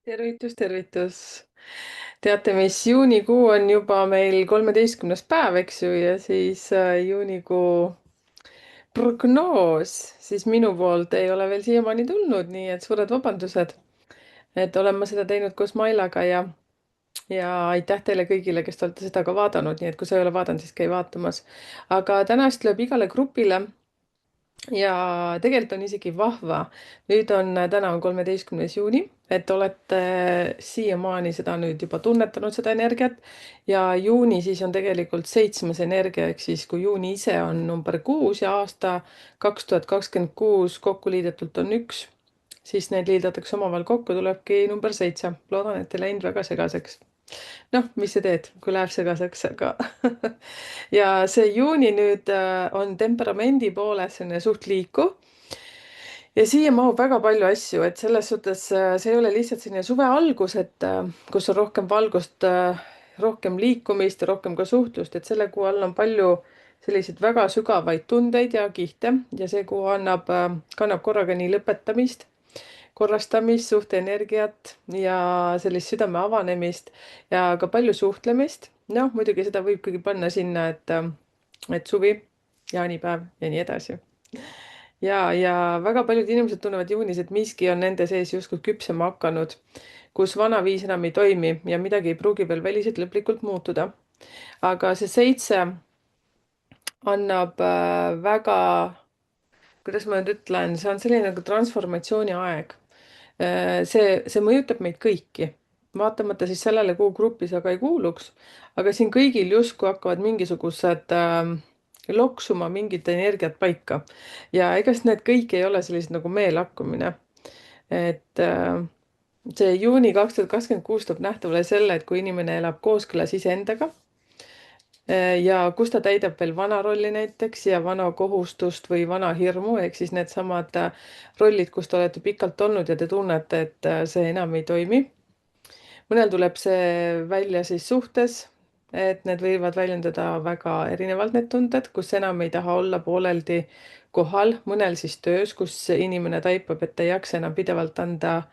Tervitus, tervitus. Teate, mis juunikuu on juba meil 13. päev, eks ju, ja siis juunikuu prognoos siis minu poolt ei ole veel siiamaani tulnud, nii et suured vabandused, et olen ma seda teinud koos Mailaga ja aitäh teile kõigile, kes te olete seda ka vaadanud, nii et kui sa ei ole vaadanud, siis käi vaatamas. Aga tänast lööb igale grupile. Ja tegelikult on isegi vahva. Nüüd on, täna on 13. juuni, et olete siiamaani seda nüüd juba tunnetanud, seda energiat. Ja juuni siis on tegelikult 7. energia, ehk siis kui juuni ise on number 6 ja aasta 2026 kokku liidetult on 1, siis need liidetakse omavahel kokku, tulebki number 7. Loodan, et ei läinud väga segaseks. Noh, mis sa teed, kui läheb segaseks, aga ja see juuni nüüd on temperamendi poolest selline suht liikuv. Ja siia mahub väga palju asju, et selles suhtes see ei ole lihtsalt selline suve algus, et kus on rohkem valgust, rohkem liikumist ja rohkem ka suhtlust, et selle kuu all on palju selliseid väga sügavaid tundeid ja kihte ja see kuu kannab korraga nii lõpetamist, korrastamist, suhteenergiat ja sellist südame avanemist ja ka palju suhtlemist. Noh, muidugi seda võib kõige panna sinna, et suvi, jaanipäev ja nii edasi. Ja väga paljud inimesed tunnevad juunis, et miski on nende sees justkui küpsema hakanud, kus vana viis enam ei toimi ja midagi ei pruugi veel väliselt lõplikult muutuda. Aga see 7 annab väga, kuidas ma nüüd ütlen, see on selline nagu transformatsiooni aeg. See mõjutab meid kõiki, vaatamata siis sellele, kuhu gruppi sa ka ei kuuluks, aga siin kõigil justkui hakkavad mingisugused loksuma mingid energiat paika. Ja ega siis need kõik ei ole sellised nagu meelakkumine. Et see juuni 2026 toob nähtavale selle, et kui inimene elab kooskõlas iseendaga ja kus ta täidab veel vana rolli näiteks ja vana kohustust või vana hirmu, ehk siis needsamad rollid, kus te olete pikalt olnud ja te tunnete, et see enam ei toimi. Mõnel tuleb see välja siis suhtes, et need võivad väljendada väga erinevalt need tunded, kus enam ei taha olla pooleldi kohal, mõnel siis töös, kus inimene taipab, et ei jaksa enam pidevalt anda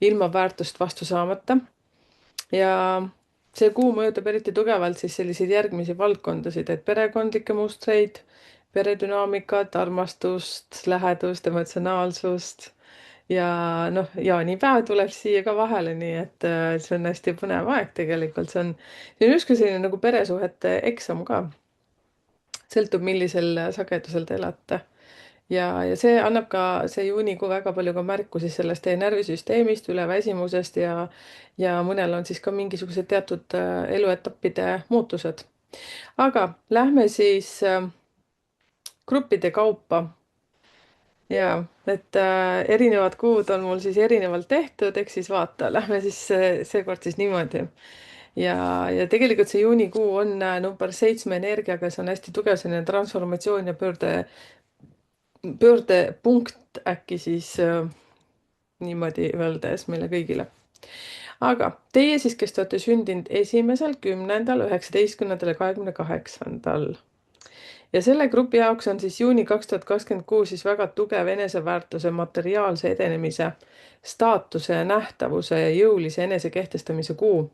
ilma väärtust vastu saamata. Ja see kuu mõjutab eriti tugevalt siis selliseid järgmisi valdkondasid, et perekondlikke mustreid, peredünaamikat, armastust, lähedust, emotsionaalsust ja noh, jaanipäev tuleb siia ka vahele, nii et see on hästi põnev aeg tegelikult, see on justkui selline nagu peresuhete eksam ka. Sõltub, millisel sagedusel te elate. Ja see annab ka see juunikuu väga palju ka märku siis sellest teie närvisüsteemist, üleväsimusest ja mõnel on siis ka mingisugused teatud eluetappide muutused. Aga lähme siis gruppide kaupa. Ja, et erinevad kuud on mul siis erinevalt tehtud, eks siis vaata, lähme siis seekord siis niimoodi. Ja tegelikult see juunikuu on number 7 energiaga, see on hästi tugev selline transformatsioon ja pöördepunkt äkki siis niimoodi öeldes meile kõigile. Aga teie siis, kes te olete sündinud 1., 10., 19. ja 28. Ja selle grupi jaoks on siis juuni 2026 siis väga tugev eneseväärtuse, materiaalse edenemise, staatuse ja nähtavuse ja jõulise enesekehtestamise kuu.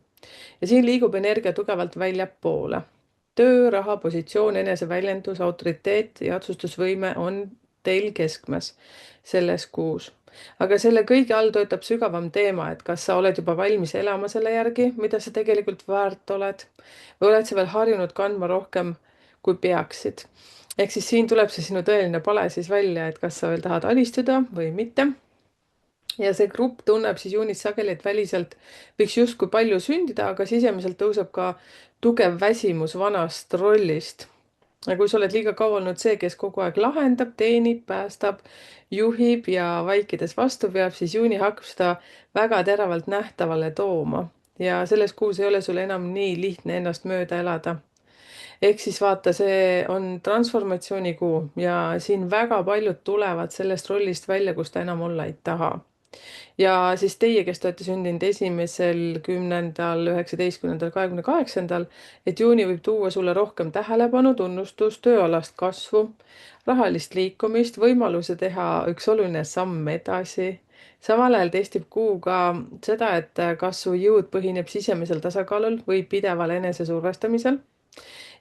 Ja siin liigub energia tugevalt väljapoole. Töö, raha, positsioon, eneseväljendus, autoriteet ja otsustusvõime on teil keskmes selles kuus. Aga selle kõige all töötab sügavam teema, et kas sa oled juba valmis elama selle järgi, mida sa tegelikult väärt oled, või oled sa veel harjunud kandma rohkem kui peaksid. Ehk siis siin tuleb see sinu tõeline pale siis välja, et kas sa veel tahad alistuda või mitte. Ja see grupp tunneb siis juunis sageli, et väliselt võiks justkui palju sündida, aga sisemiselt tõuseb ka tugev väsimus vanast rollist. Ja kui sa oled liiga kaua olnud see, kes kogu aeg lahendab, teenib, päästab, juhib ja vaikides vastu peab, siis juuni hakkab seda väga teravalt nähtavale tooma. Ja selles kuus ei ole sul enam nii lihtne ennast mööda elada. Ehk siis vaata, see on transformatsioonikuu ja siin väga paljud tulevad sellest rollist välja, kus ta enam olla ei taha. Ja siis teie, kes te olete sündinud 1., 10., 19., 28., et juuni võib tuua sulle rohkem tähelepanu, tunnustust, tööalast kasvu, rahalist liikumist, võimaluse teha üks oluline samm edasi, samal ajal testib kuu ka seda, et kas su jõud põhineb sisemisel tasakaalul või pideval enesesurvestamisel.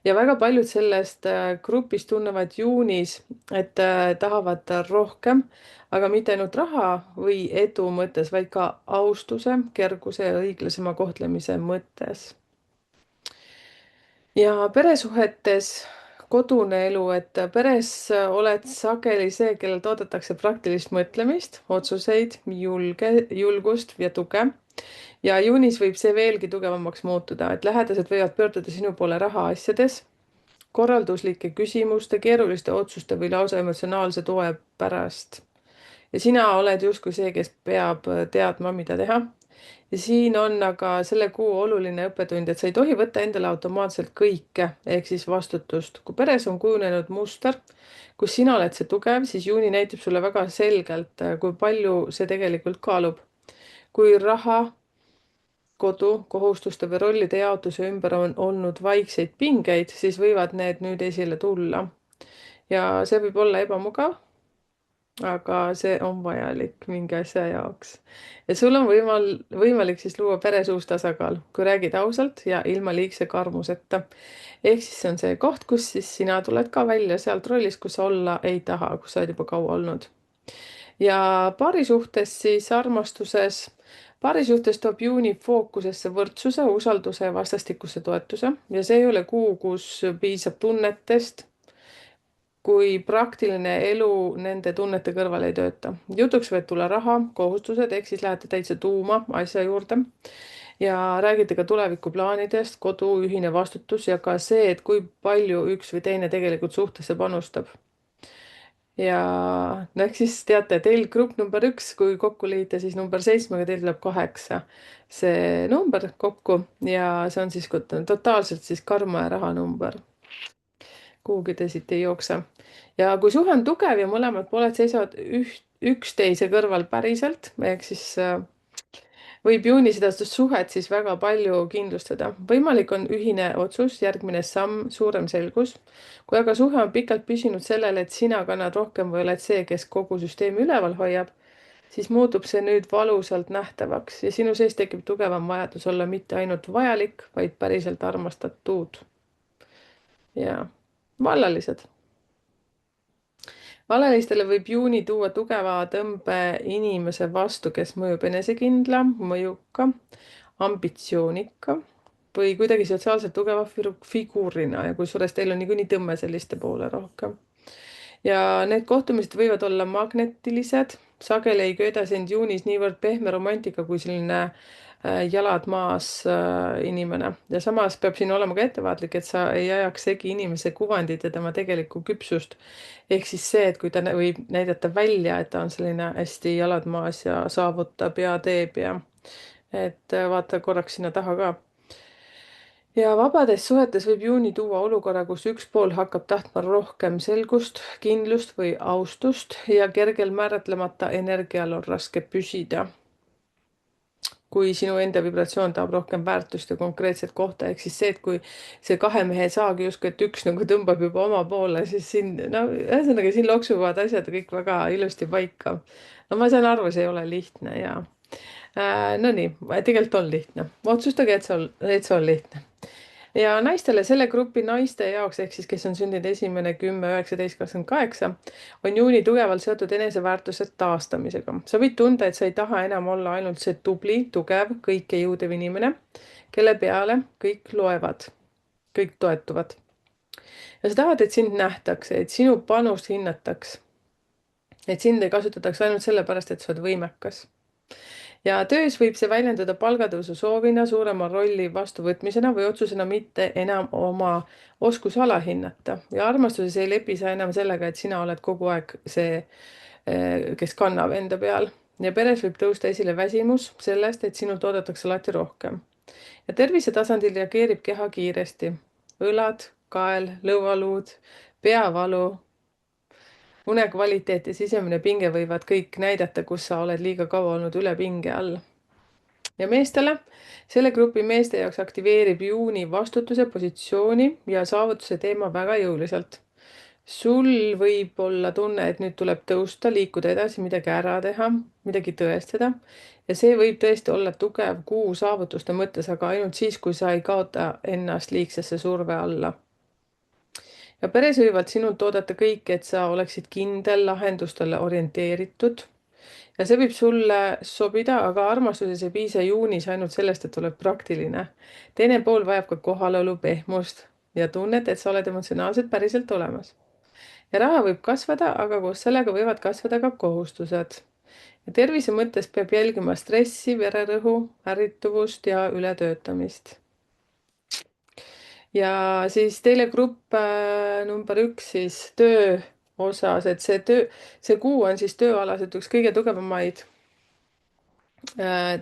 ja väga paljud sellest grupist tunnevad juunis, et tahavad rohkem, aga mitte ainult raha või edu mõttes, vaid ka austuse, kerguse ja õiglasema kohtlemise mõttes. ja peresuhetes kodune elu, et peres oled sageli see, kellelt oodatakse praktilist mõtlemist, otsuseid, julgust ja tuge. ja juunis võib see veelgi tugevamaks muutuda, et lähedased võivad pöörduda sinu poole rahaasjades, korralduslike küsimuste, keeruliste otsuste või lausa emotsionaalse toe pärast. ja sina oled justkui see, kes peab teadma, mida teha. ja siin on aga selle kuu oluline õppetund, et sa ei tohi võtta endale automaatselt kõike, ehk siis vastutust. kui peres on kujunenud muster, kus sina oled see tugev, siis juuni näitab sulle väga selgelt, kui palju see tegelikult kaalub. kui raha, kodu, kohustuste või rollide jaotuse ümber on olnud vaikseid pingeid, siis võivad need nüüd esile tulla. ja see võib olla ebamugav, aga see on vajalik mingi asja jaoks. ja sul on võimalik siis luua peres uus tasakaal, kui räägid ausalt ja ilma liigse karmuseta. ehk siis see on see koht, kus siis sina tuled ka välja sealt rollist, kus sa olla ei taha, kus sa oled juba kaua olnud. ja paarisuhtes siis armastuses, paarisuhtes toob juuni fookusesse võrdsuse, usalduse ja vastastikuse toetuse ja see ei ole kuu, kus piisab tunnetest, kui praktiline elu nende tunnete kõrval ei tööta. jutuks võib tulla raha, kohustused, ehk siis lähete täitsa tuuma asja juurde ja räägite ka tulevikuplaanidest, kodu, ühine vastutus ja ka see, et kui palju üks või teine tegelikult suhtesse panustab. ja no ehk siis teate, teil grupp number 1, kui kokku liita, siis number 7-ga teil tuleb 8 see number kokku ja see on siis totaalselt siis karma ja raha number. Kuhugi teisiti ei jookse. ja kui suhe on tugev ja mõlemad pooled seisavad üksteise kõrval päriselt, ehk siis võib juuni seda suhet siis väga palju kindlustada. võimalik on ühine otsus, järgmine samm, suurem selgus. kui aga suhe on pikalt püsinud sellele, et sina kannad rohkem või oled see, kes kogu süsteemi üleval hoiab, siis muutub see nüüd valusalt nähtavaks ja sinu sees tekib tugevam vajadus olla mitte ainult vajalik, vaid päriselt armastatud. ja vallalised. valelistele võib juuni tuua tugeva tõmbe inimese vastu, kes mõjub enesekindla, mõjuka, ambitsioonika või kuidagi sotsiaalselt tugeva figuurina ja kusjuures teil on niikuinii tõmme selliste poole rohkem. ja need kohtumised võivad olla magnetilised, sageli ei köida sind juunis niivõrd pehme romantika kui selline jalad maas inimene ja samas peab siin olema ka ettevaatlik, et sa ei ajaks segi inimese kuvandit ja tema tegelikku küpsust. ehk siis see, et kui ta võib näidata välja, et ta on selline hästi jalad maas ja saavutab ja teeb ja et vaata korraks sinna taha ka. ja vabades suhetes võib juuni tuua olukorra, kus üks pool hakkab tahtma rohkem selgust, kindlust või austust ja kergel määratlemata energial on raske püsida, kui sinu enda vibratsioon tahab rohkem väärtust ja konkreetset kohta, ehk siis see, et kui see kahe mehe saagi justkui, et üks nagu tõmbab juba oma poole, siis siin, no ühesõnaga siin loksuvad asjad kõik väga ilusti paika. no ma saan aru, see ei ole lihtne ja no nii, tegelikult on lihtne. otsustage, et see on lihtne. ja naistele, selle grupi naiste jaoks, ehk siis kes on sündinud 1., 10., 19., 28, on juuni tugevalt seotud eneseväärtuse taastamisega. sa võid tunda, et sa ei taha enam olla ainult see tubli, tugev, kõike jõudev inimene, kelle peale kõik loevad, kõik toetuvad. ja sa tahad, et sind nähtakse, et sinu panust hinnataks, et sind ei kasutataks ainult sellepärast, et sa oled võimekas. ja töös võib see väljenduda palgatõusu soovina, suurema rolli vastuvõtmisena või otsusena mitte enam oma oskusi alahinnata. ja armastuses ei lepi sa enam sellega, et sina oled kogu aeg see, kes kannab enda peal. ja peres võib tõusta esile väsimus sellest, et sinult oodatakse alati rohkem. ja tervise tasandil reageerib keha kiiresti. õlad, kael, lõualuud, peavalu, unekvaliteet ja sisemine pinge võivad kõik näidata, kus sa oled liiga kaua olnud üle pinge all. ja meestele, selle grupi meeste jaoks aktiveerib juuni vastutuse, positsiooni ja saavutuse teema väga jõuliselt. sul võib olla tunne, et nüüd tuleb tõusta, liikuda edasi, midagi ära teha, midagi tõestada. ja see võib tõesti olla tugev kuu saavutuste mõttes, aga ainult siis, kui sa ei kaota ennast liigsesse surve alla. ja peres võivad sinult oodata kõik, et sa oleksid kindel, lahendustele orienteeritud ja see võib sulle sobida, aga armastuses ei piisa juunis ainult sellest, et oled praktiline. teine pool vajab ka kohalolu, pehmust ja tunnet, et sa oled emotsionaalselt päriselt olemas. ja raha võib kasvada, aga koos sellega võivad kasvada ka kohustused. ja tervise mõttes peab jälgima stressi, vererõhu, ärrituvust ja ületöötamist. ja siis teile grupp number 1 siis töö osas, et see kuu on siis tööalaselt üks kõige tugevamaid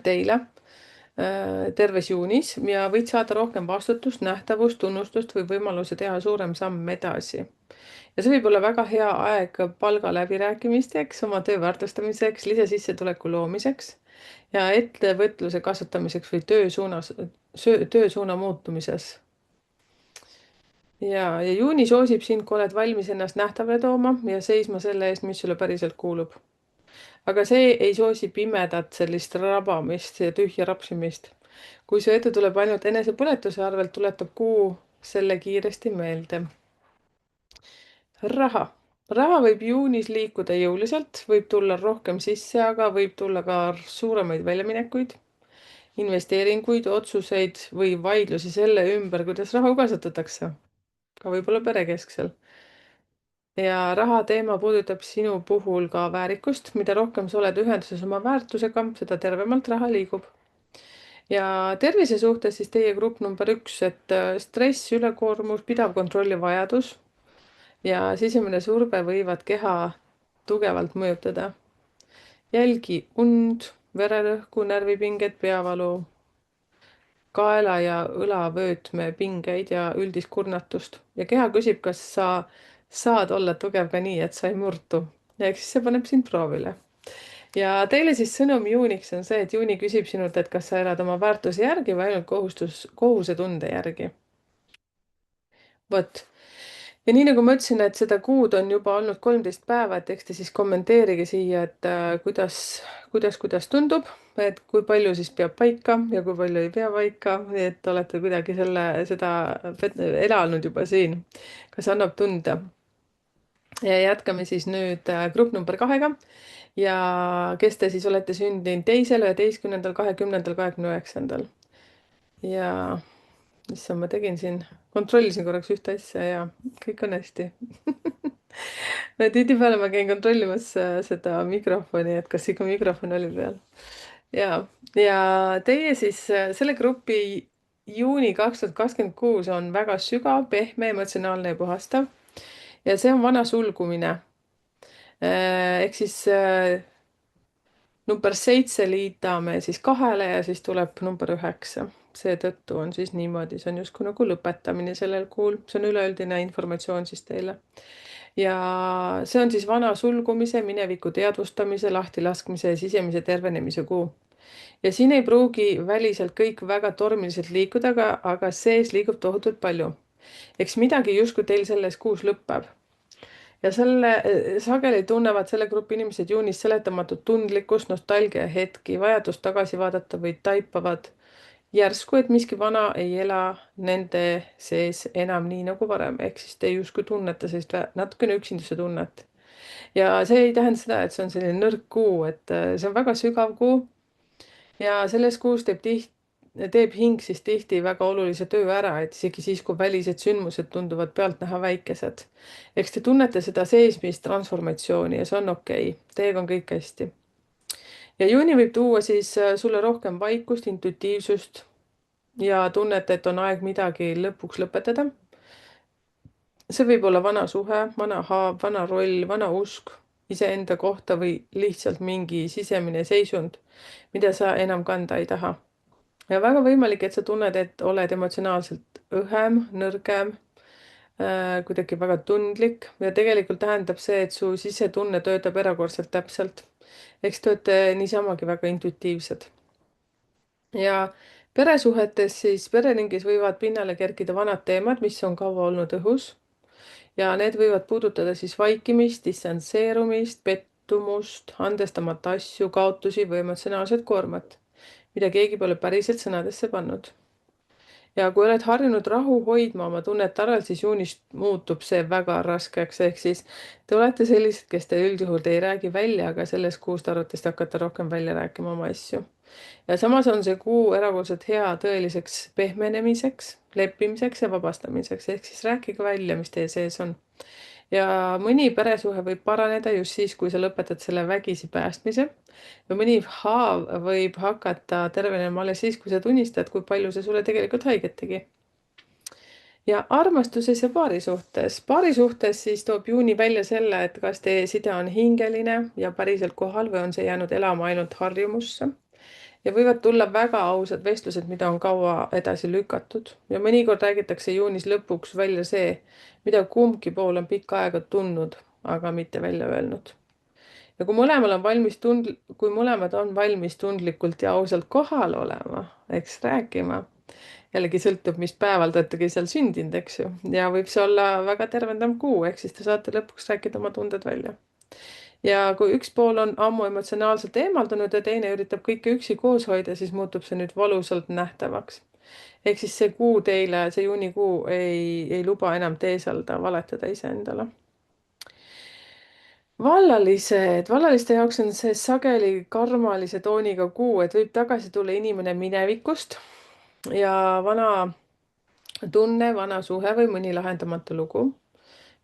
teile terves juunis ja võid saada rohkem vastutust, nähtavust, tunnustust või võimaluse teha suurem samm edasi. ja see võib olla väga hea aeg palgaläbirääkimisteks, oma töö väärtustamiseks, lisasissetuleku loomiseks ja ettevõtluse kasvatamiseks või töösuuna muutumises. ja juuni soosib sind, kui oled valmis ennast nähtavale tooma ja seisma selle eest, mis sulle päriselt kuulub. aga see ei soosi pimedat sellist rabamist ja tühja rapsimist. kui su edu tuleb ainult enesepõletuse arvelt, tuletab kuu selle kiiresti meelde. raha. raha võib juunis liikuda jõuliselt, võib tulla rohkem sisse, aga võib tulla ka suuremaid väljaminekuid, investeeringuid, otsuseid või vaidlusi selle ümber, kuidas raha kasutatakse. ka võib-olla perekesksel. ja raha teema puudutab sinu puhul ka väärikust, mida rohkem sa oled ühenduses oma väärtusega, seda tervemalt raha liigub. ja tervise suhtes siis teie grupp number 1, et stress, ülekoormus, pidav kontrolli vajadus ja sisemine surve võivad keha tugevalt mõjutada. jälgi und, vererõhku, närvipinget, peavalu, kaela ja õlavöötme pingeid ja üldist kurnatust ja keha küsib, kas sa saad olla tugev ka nii, et sa ei murtu. ja eks siis see paneb sind proovile. ja teile siis sõnum juuniks on see, et juuni küsib sinult, et kas sa elad oma väärtuse järgi või ainult kohusetunde järgi. vot. ja nii nagu ma ütlesin, et seda kuud on juba olnud 13 päeva, et eks te siis kommenteerige siia, et kuidas tundub, et kui palju siis peab paika ja kui palju ei pea paika, nii et olete kuidagi seda elanud juba siin. kas annab tunda? ja jätkame siis nüüd grupp number 2-ga ja kes te siis olete sündinud 2., 11., 20., 29. ja issand, ma tegin siin, kontrollisin korraks ühte asja ja kõik on hästi. tihtipeale ma käin kontrollimas seda mikrofoni, et kas ikka mikrofon oli peal. ja teie siis selle grupi juuni 2026 on väga sügav, pehme, emotsionaalne ja puhastav. ja see on vana sulgumine. ehk siis number 7 liidame siis 2-le ja siis tuleb number 9. seetõttu on siis niimoodi, see on justkui nagu lõpetamine sellel kuul, see on üleüldine informatsioon siis teile. ja see on siis vana sulgumise, mineviku teadvustamise, lahtilaskmise ja sisemise tervenemise kuu. ja siin ei pruugi väliselt kõik väga tormiliselt liikuda, aga sees liigub tohutult palju. eks midagi justkui teil selles kuus lõpeb ja sageli tunnevad selle grupi inimesed juunis seletamatut tundlikkust, nostalgia hetki, vajadust tagasi vaadata või taipavad järsku, et miski vana ei ela nende sees enam nii nagu varem, ehk siis te justkui tunnete sellist natukene üksinduse tunnet. ja see ei tähenda seda, et see on selline nõrk kuu, et see on väga sügav kuu ja selles kuus teeb hing siis tihti väga olulise töö ära, et isegi siis, kui välised sündmused tunduvad pealtnäha väikesed. eks te tunnete seda seesmist transformatsiooni ja see on okei, teiega on kõik hästi. ja juuni võib tuua siis sulle rohkem vaikust, intuitiivsust ja tunnet, et on aeg midagi lõpuks lõpetada. see võib olla vana suhe, vana haav, vana roll, vana usk iseenda kohta või lihtsalt mingi sisemine seisund, mida sa enam kanda ei taha. ja väga võimalik, et sa tunned, et oled emotsionaalselt õhem, nõrgem, kuidagi väga tundlik ja tegelikult tähendab see, et su sisetunne töötab erakordselt täpselt. eks te olete niisamagi väga intuitiivsed. ja peresuhetes siis pereringis võivad pinnale kerkida vanad teemad, mis on kaua olnud õhus ja need võivad puudutada siis vaikimist, distantseerumist, pettumust, andestamata asju, kaotusi või emotsionaalset koormat, mida keegi pole päriselt sõnadesse pannud. Ja kui oled harjunud rahu hoidma oma tunnet arvel, siis juunist muutub see väga raskeks, ehk siis te olete sellised, kes te üldjuhul te ei räägi välja, aga selles kuust arvates te hakkate rohkem välja rääkima oma asju. Ja samas on see kuu erakordselt hea tõeliseks pehmenemiseks, leppimiseks ja vabastamiseks, ehk siis rääkige välja, mis teie sees on. Ja mõni peresuhe võib paraneda just siis, kui sa lõpetad selle vägisi päästmise. Ja mõni haav võib hakata tervenema alles siis, kui sa tunnistad, kui palju see sulle tegelikult haiget tegi. Ja armastuses ja paarisuhtes. Paarisuhtes siis toob juuni välja selle, et kas teie side on hingeline ja päriselt kohal või on see jäänud elama ainult harjumusse. Ja võivad tulla väga ausad vestlused, mida on kaua edasi lükatud. Ja mõnikord räägitakse juunis lõpuks välja see, mida kumbki pool on pikka aega tundnud, aga mitte välja öelnud. Ja kui mõlemad on valmis tundlikult ja ausalt kohal olema, eks rääkima, jällegi sõltub, mis päeval te oletegi seal sündinud, eks ju, ja võib see olla väga tervendav kuu, ehk siis te saate lõpuks rääkida oma tunded välja. Ja kui üks pool on ammu emotsionaalselt eemaldunud ja teine üritab kõike üksi koos hoida, siis muutub see nüüd valusalt nähtavaks. Ehk siis see kuu teile, see juunikuu ei luba enam teeselda, valetada iseendale. Vallaliste jaoks on see sageli karmalise tooniga kuu, et võib tagasi tulla inimene minevikust ja vana tunne, vana suhe või mõni lahendamata lugu,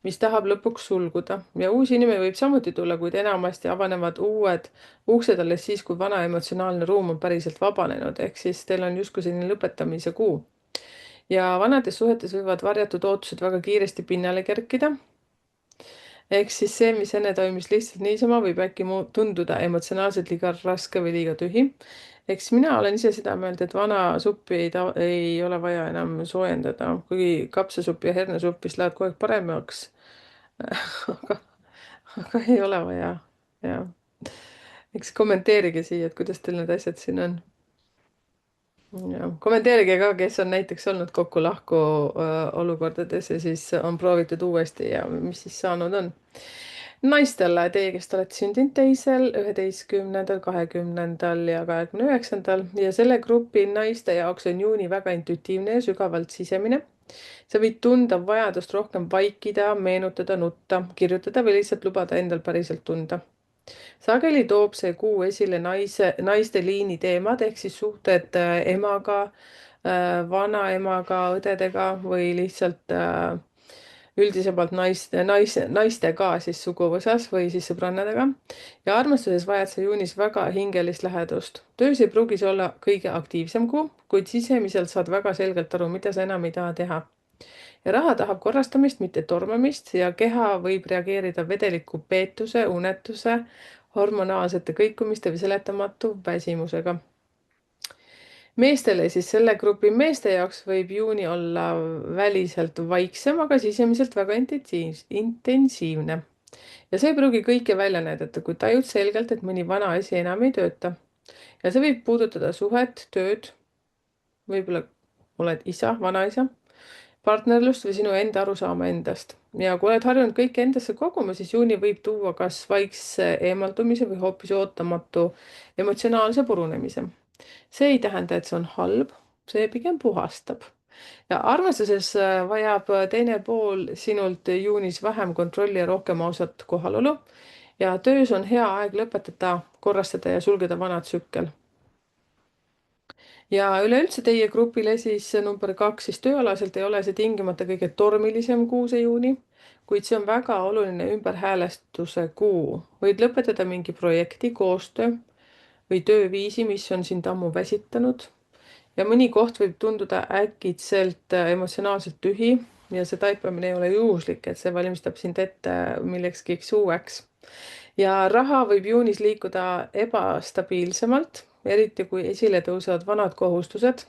mis tahab lõpuks sulguda. Ja uus inimene võib samuti tulla, kuid enamasti avanevad uued uksed alles siis, kui vana emotsionaalne ruum on päriselt vabanenud, ehk siis teil on justkui selline lõpetamise kuu. Ja vanades suhetes võivad varjatud ootused väga kiiresti pinnale kerkida. Ehk siis see, mis enne toimis lihtsalt niisama, võib äkki tunduda emotsionaalselt liiga raske või liiga tühi. Eks mina olen ise seda meelt, et vana suppi ei ole vaja enam soojendada, kuigi kapsasupp ja hernesupp vist lähevad kogu aeg paremaks. aga, aga ei ole vaja, jah. eks kommenteerige siia, et kuidas teil need asjad siin on. Ja kommenteerige ka, kes on näiteks olnud kokku-lahku olukordades ja siis on proovitud uuesti ja mis siis saanud on. Naistele, teie, kes te olete sündinud 2., 11., 20. ja 29. ja selle grupi naiste jaoks on juuni väga intuitiivne ja sügavalt sisemine. Sa võid tunda vajadust rohkem vaikida, meenutada, nutta, kirjutada või lihtsalt lubada endal päriselt tunda. Sageli toob see kuu esile naiste liini teemad ehk siis suhted emaga, vanaemaga, õdedega või lihtsalt üldisemalt naistega siis suguvõsas või siis sõbrannadega. Ja armastuses vajad sa juunis väga hingelist lähedust. Töös ei pruugi see olla kõige aktiivsem kuu, kuid sisemiselt saad väga selgelt aru, mida sa enam ei taha teha. Ja raha tahab korrastamist, mitte tormamist ja keha võib reageerida vedeliku peetuse, unetuse, hormonaalsete kõikumiste või seletamatu väsimusega. Meestele siis selle grupi meeste jaoks võib juuni olla väliselt vaiksem, aga sisemiselt väga intensiivne. Ja see ei pruugi kõike välja näidata, kui tajud selgelt, et mõni vana asi enam ei tööta. Ja see võib puudutada suhet, tööd, võib-olla oled isa, vanaisa, partnerlust või sinu enda arusaama endast. Ja kui oled harjunud kõike endasse koguma, siis juuni võib tuua kas vaikse eemaldumise või hoopis ootamatu emotsionaalse purunemise. See ei tähenda, et see on halb, see pigem puhastab. Ja armastuses vajab teine pool sinult juunis vähem kontrolli ja rohkem ausat kohalolu. Ja töös on hea aeg lõpetada, korrastada ja sulgeda vana tsükkel. Ja üleüldse teie grupile siis number 2, siis tööalaselt ei ole see tingimata kõige tormilisem kuu see juuni, kuid see on väga oluline ümberhäälestuse kuu. Võid lõpetada mingi projekti, koostöö või tööviisi, mis on sind ammu väsitanud. Ja mõni koht võib tunduda äkitselt emotsionaalselt tühi ja see taipamine ei ole juhuslik, et see valmistab sind ette millekski uueks. Ja raha võib juunis liikuda ebastabiilsemalt, eriti kui esile tõusevad vanad kohustused,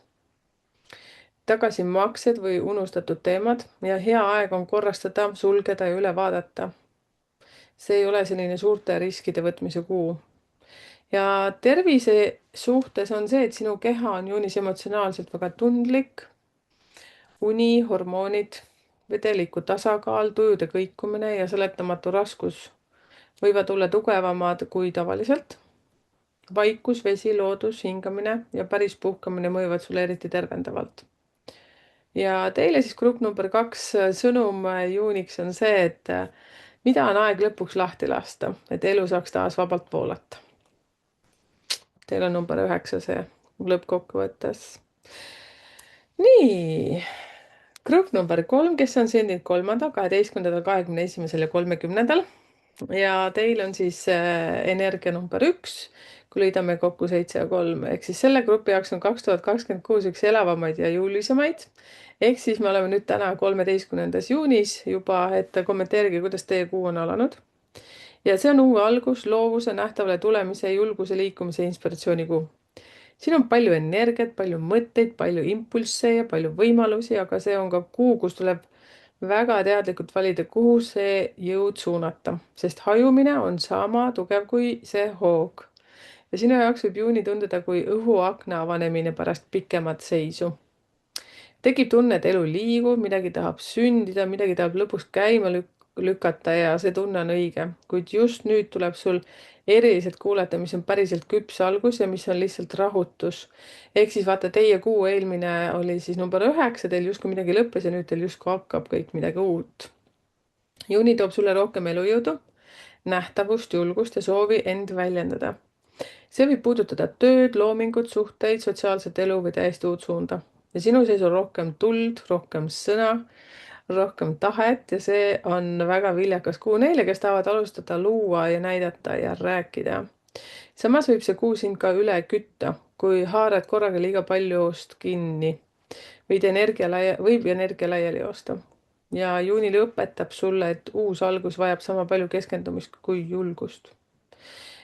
tagasimaksed või unustatud teemad ja hea aeg on korrastada, sulgeda ja üle vaadata. See ei ole selline suurte riskide võtmise kuu. Ja tervise suhtes on see, et sinu keha on juunis emotsionaalselt väga tundlik, uni, hormoonid, vedeliku tasakaal, tujude kõikumine ja seletamatu raskus võivad olla tugevamad kui tavaliselt. Vaikus, vesi, loodus, hingamine ja päris puhkamine mõjuvad sulle eriti tervendavalt. Ja teile siis grupp number 2 sõnum juuniks on see, et mida on aeg lõpuks lahti lasta, et elu saaks taas vabalt voolata. Teil on number 9 see lõppkokkuvõttes. Nii, grupp number 3, kes on sündinud 3., 12., 21. ja 30. Ja teil on siis energia number 1, kui liidame kokku 7 ja 3. Ehk siis selle grupi jaoks on 2026 üks elavamaid ja jõulisemaid. Ehk siis me oleme nüüd täna 13. juunis juba, et kommenteerige, kuidas teie kuu on alanud. Ja see on uue algus, loovuse, nähtavale tulemise, julguse, liikumise, inspiratsiooni kuu. Siin on palju energiat, palju mõtteid, palju impulsse ja palju võimalusi, aga see on ka kuu, kus tuleb väga teadlikult valida, kuhu see jõud suunata, sest hajumine on sama tugev kui see hoog. Ja sinu jaoks võib juuni tunduda kui õhuakna avanemine pärast pikemat seisu. Tekib tunne, et elu liigub, midagi tahab sündida, midagi tahab lõpuks käima lükata ja see tunne on õige. Kuid just nüüd tuleb sul eriliselt kuulata, mis on päriselt küps algus ja mis on lihtsalt rahutus. Ehk siis vaata, teie kuu eelmine oli siis number 9, teil justkui midagi lõppes ja nüüd teil justkui hakkab kõik midagi uut. Juuni toob sulle rohkem elujõudu, nähtavust, julgust ja soovi end väljendada. See võib puudutada tööd, loomingut, suhteid, sotsiaalset elu või täiesti uut suunda. Ja sinu sees on rohkem tuld, rohkem sõna, rohkem tahet ja see on väga viljakas kuu neile, kes tahavad alustada luua ja näidata ja rääkida. Samas võib see kuu sind ka üle kütta, kui haarad korraga liiga paljust kinni. Võib energia laiali joosta. Ja juuni õpetab sulle, et uus algus vajab sama palju keskendumist kui julgust.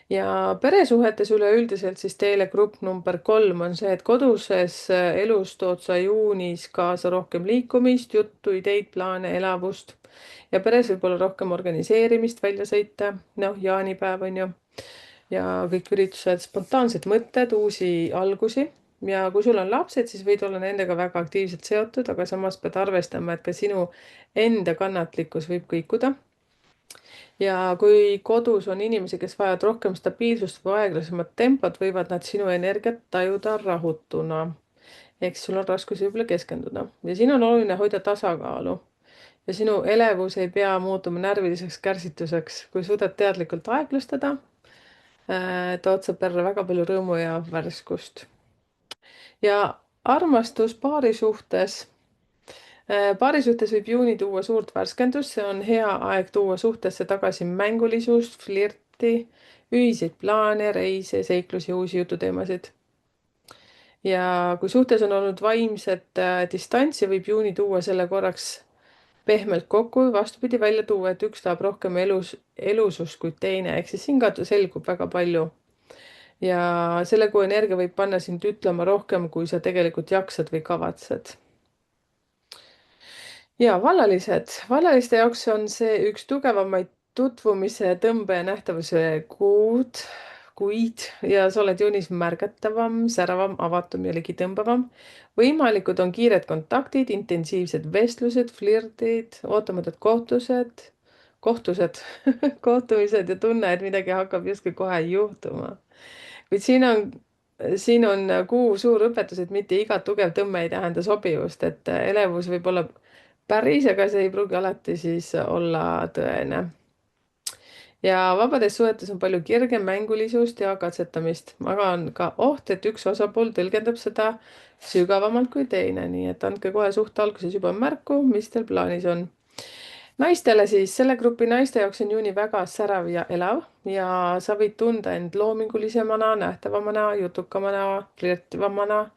Ja peresuhetes üleüldiselt siis teile grupp number 3 on see, et koduses elus tood sa juunis kaasa rohkem liikumist, juttu, ideid, plaane, elavust. Ja peres võib olla rohkem organiseerimist, väljasõite, jaanipäev on ju. Ja kõik üritused, spontaansed mõtted, uusi algusi. Ja kui sul on lapsed, siis võid olla nendega väga aktiivselt seotud, aga samas pead arvestama, et ka sinu enda kannatlikkus võib kõikuda. Ja kui kodus on inimesi, kes vajavad rohkem stabiilsust või aeglasemat tempot, võivad nad sinu energiat tajuda rahutuna. Ehk sul on raskusi võib-olla keskenduda. Ja siin on oluline hoida tasakaalu. Ja sinu elevus ei pea muutuma närviliseks kärsituseks. Kui suudad teadlikult aeglustada, tood sa perre väga palju rõõmu ja värskust. Ja armastus paari suhtes. Paari suhtes võib juuni tuua suurt värskendust, see on hea aeg tuua suhtesse tagasi mängulisust, flirti, ühiseid plaane, reise, seiklusi, uusi jututeemasid. Ja kui suhtes on olnud vaimset distantsi, võib juuni tuua selle korraks pehmelt kokku, vastupidi välja tuua, et üks tahab rohkem elusust kui teine, ehk siis siin ka selgub väga palju. Ja selle kuu energia võib panna sind ütlema rohkem, kui sa tegelikult jaksad või kavatsed. Ja vallaliste jaoks on see üks tugevamaid tutvumise, tõmbe ja nähtavuse kuid ja sa oled juunis märgatavam, säravam, avatum ja ligitõmbavam. Võimalikud on kiired kontaktid, intensiivsed vestlused, flirdid, ootamatud kohtumised ja tunne, et midagi hakkab justkui kohe juhtuma. Kuid siin on kuu suur õpetus, et mitte iga tugev tõmme ei tähenda sobivust, et elevus võib olla päris, aga see ei pruugi alati siis olla tõene. Ja vabades suhetes on palju kirge, mängulisust ja katsetamist, aga on ka oht, et üks osapool tõlgendab seda sügavamalt kui teine, nii et andke kohe suhte alguses juba märku, mis teil plaanis on. Naistele siis, selle grupi naiste jaoks on juuni väga särav ja elav ja sa võid tunda end loomingulisemana, nähtavamana, jutukamana, flirtivamana,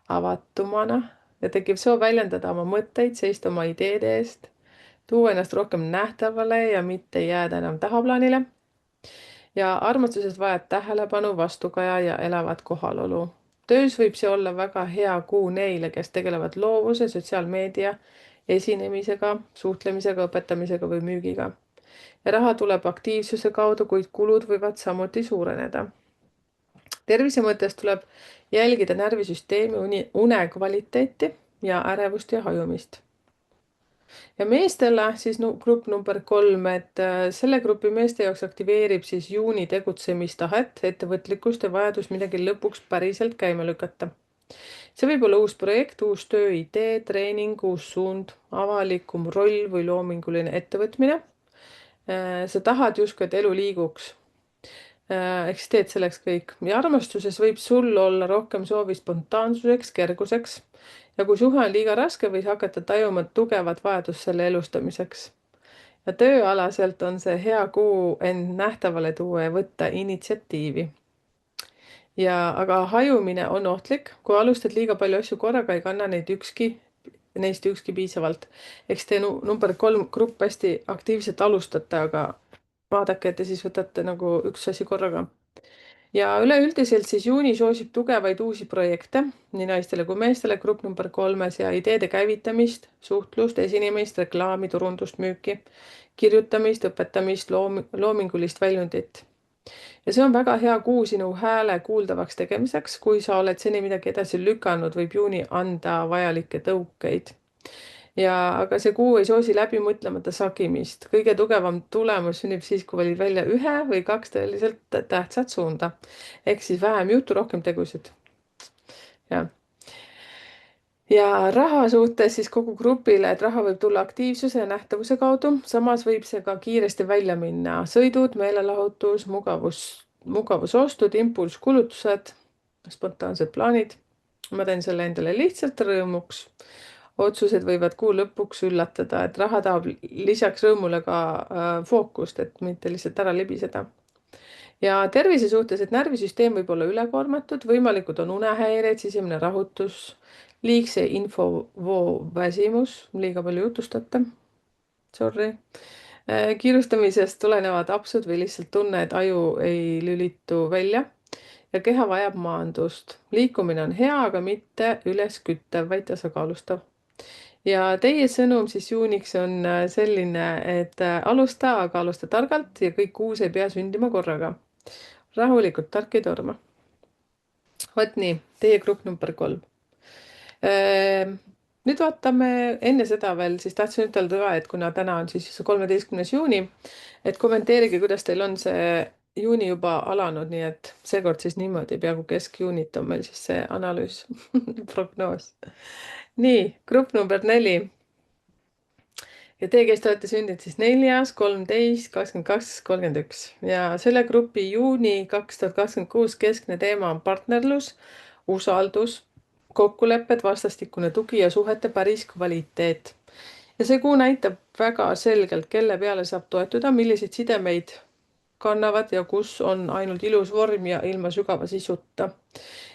avatumana ja tekib soov väljendada oma mõtteid, seista oma ideede eest, tuua ennast rohkem nähtavale ja mitte jääda enam tahaplaanile. Ja armastusest vajad tähelepanu, vastukaja ja elavat kohalolu. Töös võib see olla väga hea kuu neile, kes tegelevad loovuse, sotsiaalmeedia, esinemisega, suhtlemisega, õpetamisega või müügiga. Ja raha tuleb aktiivsuse kaudu, kuid kulud võivad samuti suureneda. Tervise mõttes tuleb jälgida närvisüsteemi, une kvaliteeti ja ärevust ja hajumist. ja meestele siis grupp number 3, et selle grupi meeste jaoks aktiveerib siis juuni tegutsemistahet, ettevõtlikkust ja vajadus midagi lõpuks päriselt käima lükata. See võib olla uus projekt, uus tööidee, treening, uus suund, avalikum roll või loominguline ettevõtmine. Sa tahad justkui, et elu liiguks. Ehk siis teed selleks kõik. Ja armastuses võib sul olla rohkem soovi spontaansuseks, kerguseks. Ja kui suhe on liiga raske, võid hakata tajuma tugevat vajadust selle elustamiseks. Ja tööalaselt on see hea kuu end nähtavale tuua ja võtta initsiatiivi. Aga hajumine on ohtlik, kui alustad liiga palju asju korraga, ei kanna neist ükski piisavalt. Eks te number 3 grupp hästi aktiivselt alustate, aga vaadake, et te siis võtate nagu üks asi korraga. Ja üleüldiselt siis juuni soosib tugevaid uusi projekte, nii naistele kui meestele, grupp number 3 ja ideede käivitamist, suhtlust, esinemist, reklaami, turundust, müüki, kirjutamist, õpetamist, loomingulist väljundit. Ja see on väga hea kuu sinu hääle kuuldavaks tegemiseks. Kui sa oled seni midagi edasi lükanud, võib juuni anda vajalikke tõukeid. Aga see kuu ei soosi läbi mõtlemata sagimist. Kõige tugevam tulemus sünnib siis, kui valid välja 1 või 2 tõeliselt tähtsat suunda. Ehk siis vähem juttu, rohkem tegusid. Ja raha suhtes siis kogu grupile, et raha võib tulla aktiivsuse ja nähtavuse kaudu, samas võib see ka kiiresti välja minna. Sõidud, meelelahutus, mugavusostud, impulskulutused, spontaansed plaanid. Ma teen selle endale lihtsalt rõõmuks. Otsused võivad kuu lõpuks üllatada, et raha tahab lisaks rõõmule ka fookust, et mitte lihtsalt ära libiseda. Ja tervise suhtes, et närvisüsteem võib olla ülekoormatud, võimalikud on unehäireid, sisemine rahutus, liigse infovoo väsimus, liiga palju jutustate, sorry. Kiirustamisest tulenevad apsud või lihtsalt tunne, et aju ei lülitu välja ja keha vajab maandust. Liikumine on hea, aga mitte ülesküttev, vaid tasakaalustav. Ja teie sõnum siis juuniks on selline, et alusta, aga alusta targalt ja kõik uus ei pea sündima korraga. Rahulikult, tark ei torma. Vot nii, teie grupp number 3. Nüüd vaatame enne seda veel, siis tahtsin ütelda ka, et kuna täna on siis 13. juuni, et kommenteerige, kuidas teil on see juuni juba alanud, nii et seekord siis niimoodi, peaaegu keskjuunit on meil siis see analüüs, prognoos. Nii, grupp number 4. Ja teie, kes te olete sündinud siis 4., 13., 22., 31 ja selle grupi juuni 2026 keskne teema on partnerlus, usaldus, kokkulepped, vastastikune tugi ja suhete päris kvaliteet. Ja see kuu näitab väga selgelt, kelle peale saab toetuda, milliseid sidemeid kannavad ja kus on ainult ilus vorm ja ilma sügava sisuta.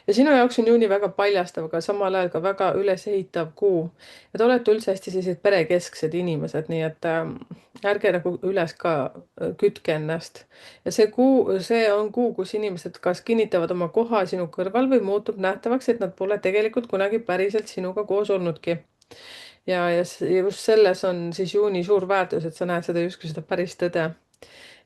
Ja sinu jaoks on juuni väga paljastav, aga samal ajal ka väga ülesehitav kuu. Ja te olete üldse hästi sellised perekesksed inimesed, nii et ärge nagu üles ka kütke ennast. Ja see on kuu, kus inimesed kas kinnitavad oma koha sinu kõrval või muutub nähtavaks, et nad pole tegelikult kunagi päriselt sinuga koos olnudki. Ja just selles on siis juuni suur väärtus, et sa näed seda justkui seda päris tõde.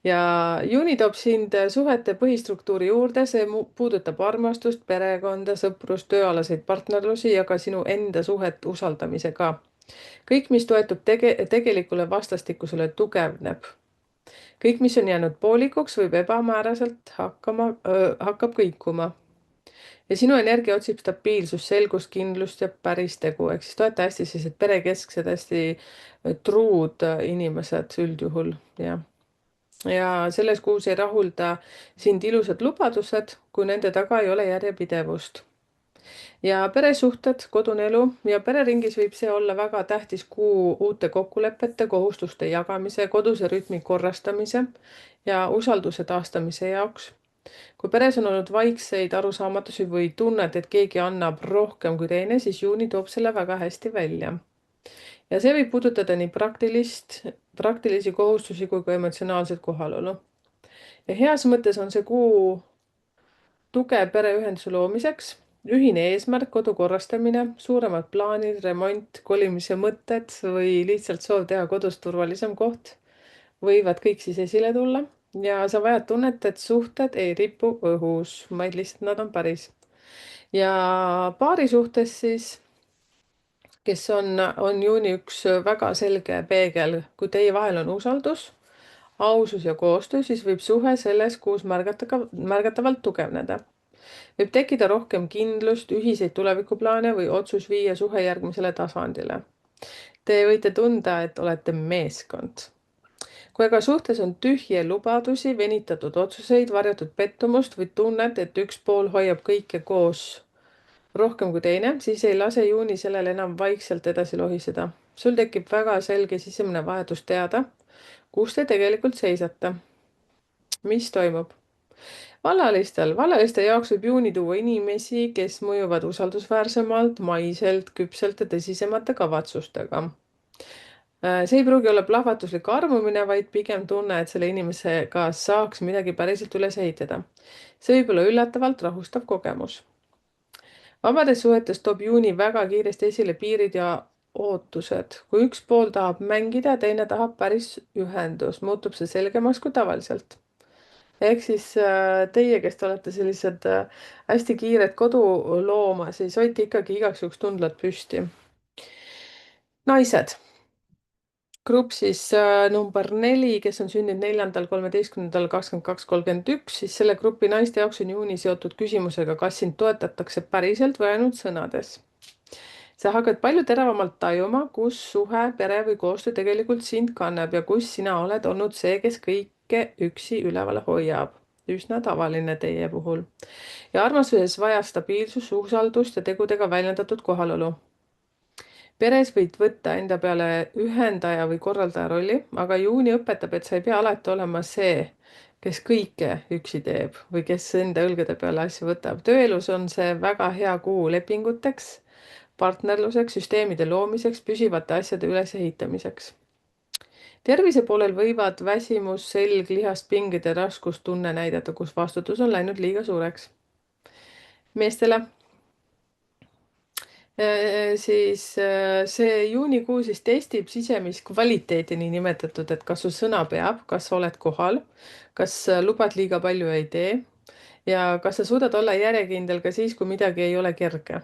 Ja juuni toob sind suhete põhistruktuuri juurde, see puudutab armastust, perekonda, sõprust, tööalaseid partnerlusi ja ka sinu enda suhet usaldamisega. Kõik, mis toetub tegelikule vastastikusele, tugevneb. Kõik, mis on jäänud poolikuks, võib ebamääraselt hakkab kõikuma. Ja sinu energia otsib stabiilsust, selgust, kindlust ja päris tegu, ehk siis te olete hästi sellised perekesksed, hästi truud inimesed üldjuhul, jah. Ja selles kuus ei rahulda sind ilusad lubadused, kui nende taga ei ole järjepidevust. Ja peresuhted, kodune elu ja pereringis võib see olla väga tähtis kuu uute kokkulepete, kohustuste jagamise, koduse rütmi korrastamise ja usalduse taastamise jaoks. Kui peres on olnud vaikseid arusaamatusi või tunned, et keegi annab rohkem kui teine, siis juuni toob selle väga hästi välja. Ja see võib puudutada nii praktilisi kohustusi kui ka emotsionaalset kohalolu. Ja heas mõttes on see kuu tugev pereühenduse loomiseks, ühine eesmärk, kodu korrastamine, suuremad plaanid, remont, kolimise mõtted või lihtsalt soov teha kodust turvalisem koht võivad kõik siis esile tulla. Ja sa vajad tunnet, et suhted ei ripu õhus, vaid lihtsalt nad on päris. Ja paari suhtes siis on juuni üks väga selge peegel. Kui teie vahel on usaldus, ausus ja koostöö, siis võib suhe selles kuus märgatavalt tugevneda. Võib tekkida rohkem kindlust, ühiseid tulevikuplaane või otsus viia suhe järgmisele tasandile. Te võite tunda, et olete meeskond. Kui aga suhtes on tühje lubadusi, venitatud otsuseid, varjatud pettumust või tunned, et üks pool hoiab kõike koos rohkem kui teine, siis ei lase juuni sellel enam vaikselt edasi lohiseda. Sul tekib väga selge sisemine vajadus teada, kus te tegelikult seisate. Mis toimub? Vallaliste jaoks võib juuni tuua inimesi, kes mõjuvad usaldusväärsemalt, maiselt, küpselt ja tõsisemate kavatsustega. See ei pruugi olla plahvatuslik armumine, vaid pigem tunne, et selle inimesega saaks midagi päriselt üles ehitada. See võib olla üllatavalt rahustav kogemus. Vabades suhetes toob juuni väga kiiresti esile piirid ja ootused. Kui üks pool tahab mängida, teine tahab päris ühendust, muutub see selgemaks kui tavaliselt. Ehk siis teie, kes te olete sellised hästi kiired kodulooma, siis hoidke ikkagi igaks juhuks tundlad püsti. Naised. Grupp siis number 4, kes on sündinud 4., 13., 22, 31, siis selle grupi naiste jaoks on juuni seotud küsimusega, kas sind toetatakse päriselt või ainult sõnades. Sa hakkad palju teravamalt tajuma, kus suhe, pere või koostöö tegelikult sind kannab ja kus sina oled olnud see, kes kõike üksi üleval hoiab. Üsna tavaline teie puhul. Ja armastuses vaja stabiilsus, usaldust ja tegudega väljendatud kohalolu. Peres võid võtta enda peale ühendaja või korraldaja rolli, aga juuni õpetab, et sa ei pea alati olema see, kes kõike üksi teeb või kes enda õlgade peale asju võtab. Tööelus on see väga hea kuu lepinguteks, partnerluseks, süsteemide loomiseks, püsivate asjade ülesehitamiseks. Tervise poolel võivad väsimus, selg, lihast pinged ja raskustunne näidata, kus vastutus on läinud liiga suureks. Meestele siis see juunikuu siis testib sisemist kvaliteeti, nii nimetatud, et kas su sõna peab, kas sa oled kohal, kas lubad liiga palju ei tee ja kas sa suudad olla järjekindel ka siis, kui midagi ei ole kerge.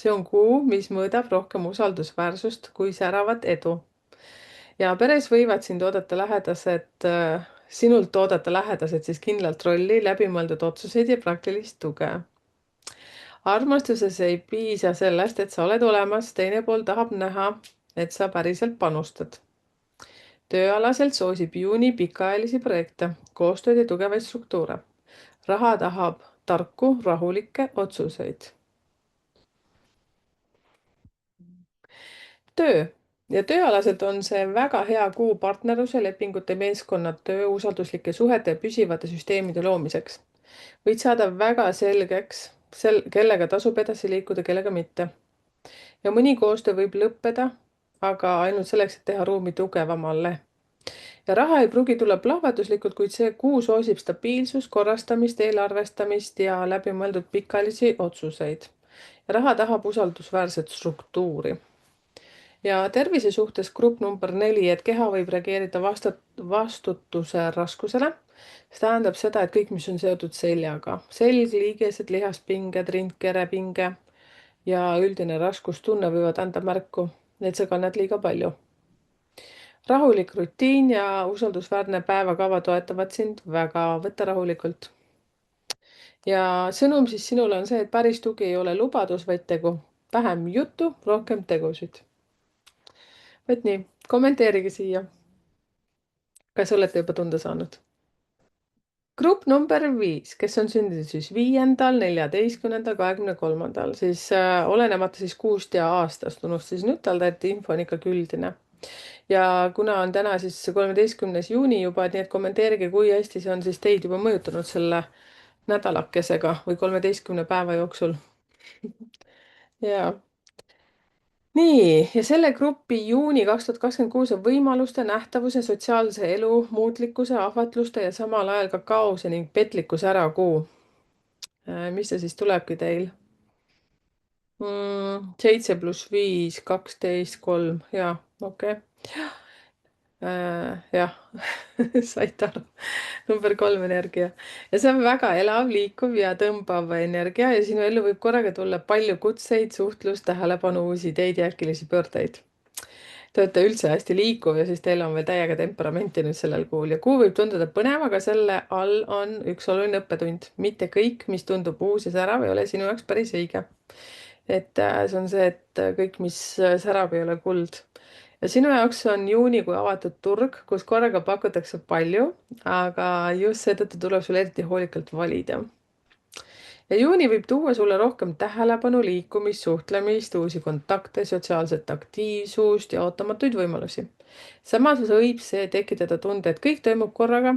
See on kuu, mis mõõdab rohkem usaldusväärsust kui säravat edu. Ja peres võivad sinult oodata lähedased siis kindlalt rolli, läbimõeldud otsuseid ja praktilist tuge. Armastuses ei piisa sellest, et sa oled olemas, teine pool tahab näha, et sa päriselt panustad. Tööalaselt soosib juuni pikaajalisi projekte, koostööd ja tugevaid struktuure. Raha tahab tarku, rahulikke otsuseid. Töö. Ja tööalaselt on see väga hea kuu partnerluse, lepingute, meeskonnatöö, usalduslike suhete ja püsivate süsteemide loomiseks. Võid saada väga selgeks, kellega tasub edasi liikuda, kellega mitte. Ja mõni koostöö võib lõppeda, aga ainult selleks, et teha ruumi tugevamale. Ja raha ei pruugi tulla plahvatuslikult, kuid see kuu soosib stabiilsust, korrastamist, eelarvestamist ja läbimõeldud pikaajalisi otsuseid. Ja raha tahab usaldusväärset struktuuri. Ja tervise suhtes grupp number 4, et keha võib reageerida vastutuse raskusele. See tähendab seda, et kõik, mis on seotud seljaga. Selg, liigesed, lihaspinged, rindkerepinge ja üldine raskustunne võivad anda märku, et sa kannad liiga palju. Rahulik rutiin ja usaldusväärne päevakava toetavad sind väga, võtta rahulikult. Ja sõnum siis sinule on see, et päris tugi ei ole lubadus, vaid tegu. Vähem juttu, rohkem tegusid. Et nii, kommenteerige siia. Kas olete juba tunda saanud? Grupp number 5, kes on sündinud siis 5., 14., 23., siis olenemata siis kuust ja aastast, unustasin ütelda, et info on ikkagi üldine. Ja kuna on täna siis 13. juuni juba, nii et kommenteerige, kui hästi see on siis teid juba mõjutanud selle nädalakesega või 13 päeva jooksul. Jaa. Nii, ja selle grupi juuni 2026 on võimaluste, nähtavuse, sotsiaalse elu, muutlikkuse, ahvatluste ja samal ajal ka kaose ning petlikkuse ärakuu. Mis see siis tulebki teil? 7 + 5, 12, 3, jaa, okei. Jah, saite aru. Number 3 energia. Ja see on väga elav, liikuv ja tõmbav energia ja sinu ellu võib korraga tulla palju kutseid, suhtlust, tähelepanu, uusi ideid ja äkilisi pöördeid. Te olete üldse hästi liikuv ja siis teil on veel täiega temperamenti nüüd sellel kuul ja kuu võib tunduda põnev, aga selle all on üks oluline õppetund. Mitte kõik, mis tundub uus ja särav, ei ole sinu jaoks päris õige. See on see, et kõik, mis särab, ei ole kuld. Ja sinu jaoks on juuni kui avatud turg, kus korraga pakutakse palju, aga just seetõttu tuleb sul eriti hoolikalt valida. Ja juuni võib tuua sulle rohkem tähelepanu, liikumist, suhtlemist, uusi kontakte, sotsiaalset aktiivsust ja ootamatuid võimalusi. Samas võib see tekitada tunde, et kõik toimub korraga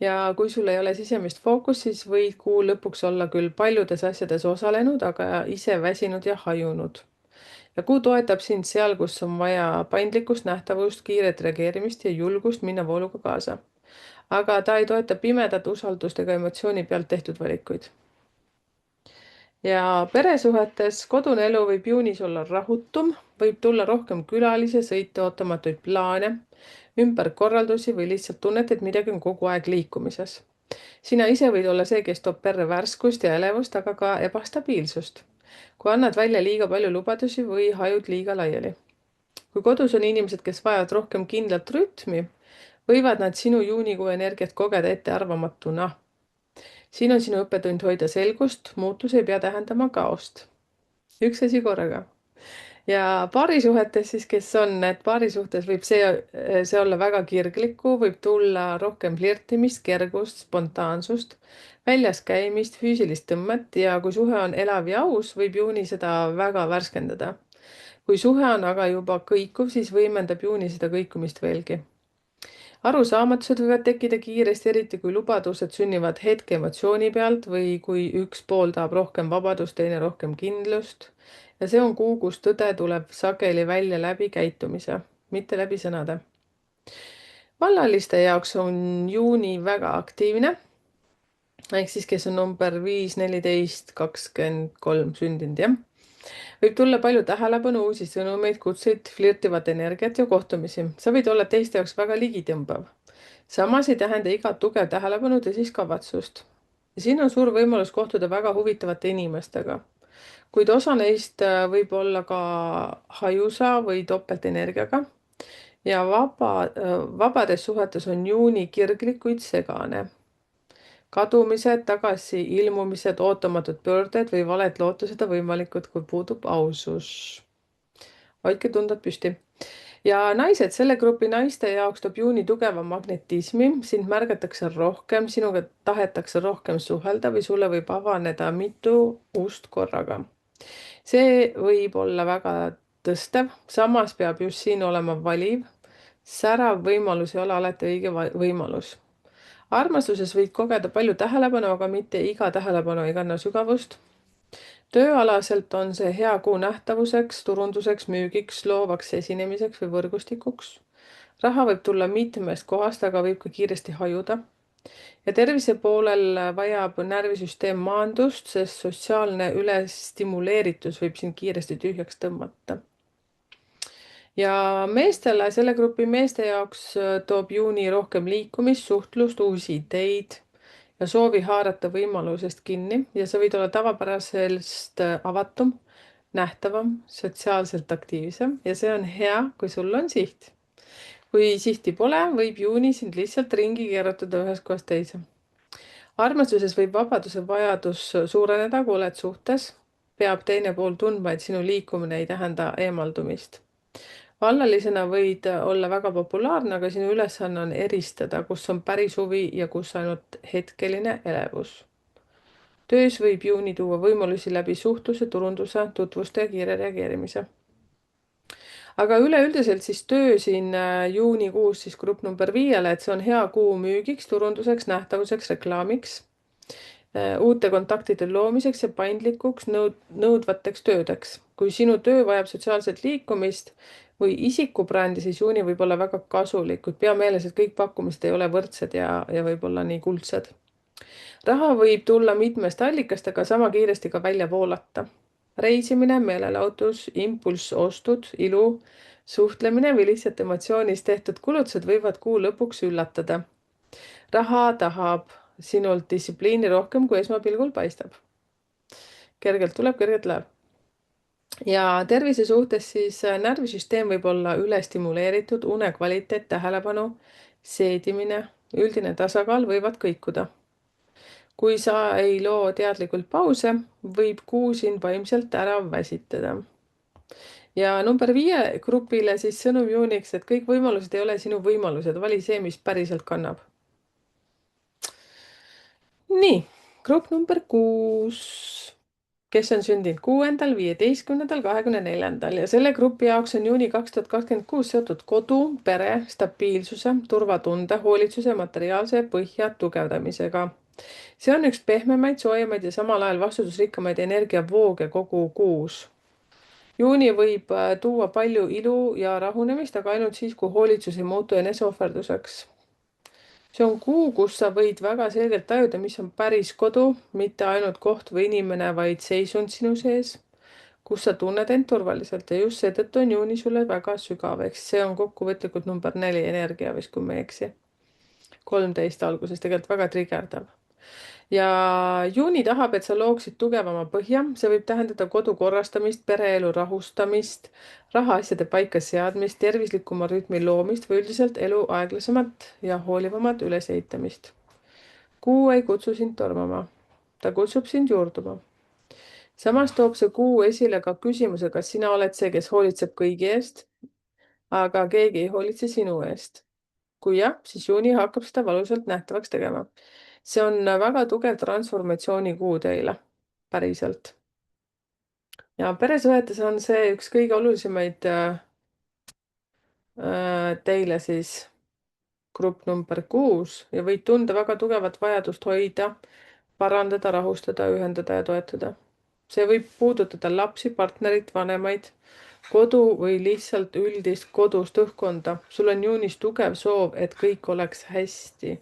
ja kui sul ei ole sisemist fookust, siis võid kuu lõpuks olla küll paljudes asjades osalenud, aga ise väsinud ja hajunud. Ja kuu toetab sind seal, kus on vaja paindlikkust, nähtavust, kiiret reageerimist ja julgust minna vooluga kaasa. Aga ta ei toeta pimedat usaldust ega emotsiooni pealt tehtud valikuid. Ja peresuhetes kodune elu võib juunis olla rahutum, võib tulla rohkem külalisi, sõite, ootamatuid plaane, ümberkorraldusi või lihtsalt tunnet, et midagi on kogu aeg liikumises. Sina ise võid olla see, kes toob perre värskust ja elevust, aga ka ebastabiilsust. Kui annad välja liiga palju lubadusi või hajud liiga laiali. Kui kodus on inimesed, kes vajavad rohkem kindlat rütmi, võivad nad sinu juunikuu energiat kogeda ettearvamatuna. Siin on sinu õppetund hoida selgust, muutus ei pea tähendama kaost. Üks asi korraga. Ja paarisuhetes siis, kes on, et paarisuhtes võib see olla väga kirglikku, võib tulla rohkem flirtimist, kergust, spontaansust, väljas käimist, füüsilist tõmmet ja kui suhe on elav ja aus, võib juuni seda väga värskendada. Kui suhe on aga juba kõikuv, siis võimendab juuni seda kõikumist veelgi. Arusaamatused võivad tekkida kiiresti, eriti kui lubadused sünnivad hetke emotsiooni pealt või kui üks pool tahab rohkem vabadust, teine rohkem kindlust. Ja see on kuu, kus tõde tuleb sageli välja läbi käitumise, mitte läbi sõnade. Vallaliste jaoks on juuni väga aktiivne. Ehk siis, kes on number 5, 14, 23 sündinud, jah. Võib tulla palju tähelepanu, uusi sõnumeid, kutseid, flirtivat energiat ja kohtumisi. Sa võid olla teiste jaoks väga ligitõmbav. Samas ei tähenda iga tugev tähelepanu tõsist kavatsust. Ja siin on suur võimalus kohtuda väga huvitavate inimestega. Kuid osa neist võib olla ka hajusa või topeltenergiaga. Ja vabades suhetes on juuni kirglik, kuid segane. Kadumised, tagasi ilmumised, ootamatud pöörded või valed lootused on võimalikud, kui puudub ausus. Hoidke tunded püsti. Ja naised, selle grupi naiste jaoks toob juuni tugeva magnetismi, sind märgatakse rohkem, sinuga tahetakse rohkem suhelda või sulle võib avaneda mitu ust korraga. See võib olla väga tõstev, samas peab just siin olema valiv. Särav võimalus ei ole alati õige võimalus. Armastuses võid kogeda palju tähelepanu, aga mitte iga tähelepanu ei kanna sügavust. Tööalaselt on see hea kuu nähtavuseks, turunduseks, müügiks, loovaks esinemiseks või võrgustikuks. Raha võib tulla mitmest kohast, aga võib ka kiiresti hajuda. Ja tervise poolel vajab närvisüsteem maandust, sest sotsiaalne ülestimuleeritus võib sind kiiresti tühjaks tõmmata. Ja meestele, selle grupi meeste jaoks toob juuni rohkem liikumist, suhtlust, uusi ideid ja soovi haarata võimalusest kinni ja sa võid olla tavapärasest avatum, nähtavam, sotsiaalselt aktiivsem ja see on hea, kui sul on siht. Kui sihti pole, võib juuni sind lihtsalt ringi keerutada ühest kohast teise. Armastuses võib vabaduse vajadus suureneda, kui oled suhtes. Peab teine pool tundma, et sinu liikumine ei tähenda eemaldumist. Vallalisena võid olla väga populaarne, aga sinu ülesanne on eristada, kus on päris huvi ja kus ainult hetkeline elevus. Töös võib juuni tuua võimalusi läbi suhtluse, turunduse, tutvuste ja kiire reageerimise. Aga üleüldiselt siis töö siin juunikuus siis grupp number 5, et see on hea kuu müügiks, turunduseks, nähtavuseks, reklaamiks, uute kontaktide loomiseks ja paindlikuks nõudvateks töödeks. Kui sinu töö vajab sotsiaalset liikumist või isikubrändi, siis juuni võib olla väga kasulik, kuid pea meeles, et kõik pakkumised ei ole võrdsed ja võib olla nii kuldsed. Raha võib tulla mitmest allikast, aga sama kiiresti ka välja voolata. Reisimine, meelelahutus, impulssostud, ilu, suhtlemine või lihtsalt emotsioonis tehtud kulutused võivad kuu lõpuks üllatada. Raha tahab sinult distsipliini rohkem, kui esmapilgul paistab. Kergelt tuleb, kergelt läheb. Ja tervise suhtes siis närvisüsteem võib olla ülestimuleeritud, une kvaliteet, tähelepanu, seedimine, üldine tasakaal võivad kõikuda. Kui sa ei loo teadlikult pause, võib kuu sind vaimselt ära väsitada. Ja number 5 grupile siis sõnum juuniks, et kõik võimalused ei ole sinu võimalused, vali see, mis päriselt kannab. Nii, grupp number 6, kes on sündinud 6., 15., 24. ja selle grupi jaoks on juuni 2026 seotud kodu, pere, stabiilsuse, turvatunde, hoolitsuse, materiaalse põhja tugevdamisega. See on üks pehmemaid, soojemaid ja samal ajal vastutusrikkamaid energiavooge kogu kuus. Juuni võib tuua palju ilu ja rahunemist, aga ainult siis, kui hoolitsus ei muutu eneseohverduseks. See on kuu, kus sa võid väga selgelt tajuda, mis on päris kodu, mitte ainult koht või inimene, vaid seisund sinu sees, kus sa tunned end turvaliselt ja just seetõttu on juuni sulle väga sügav, eks see on kokkuvõtlikult number 4 energia vist, kui ma ei eksi. 13 alguses tegelikult väga trigerdav. Ja juuni tahab, et sa looksid tugevama põhja, see võib tähendada kodu korrastamist, pereelu rahustamist, rahaasjade paika seadmist, tervislikuma rütmi loomist või üldiselt elu aeglasemat ja hoolivamat ülesehitamist. Kuu ei kutsu sind tormama, ta kutsub sind juurduma. Samas toob see kuu esile ka küsimuse, kas sina oled see, kes hoolitseb kõigi eest, aga keegi ei hoolitse sinu eest. Kui jah, siis juuni hakkab seda valusalt nähtavaks tegema. See on väga tugev transformatsioonikuu teile, päriselt. Ja peresuhetes on see üks kõige olulisemaid teile siis grupp number 6 ja võid tunda väga tugevat vajadust hoida, parandada, rahustada, ühendada ja toetada. See võib puudutada lapsi, partnerit, vanemaid, kodu või lihtsalt üldist kodust õhkkonda. Sul on juunis tugev soov, et kõik oleks hästi.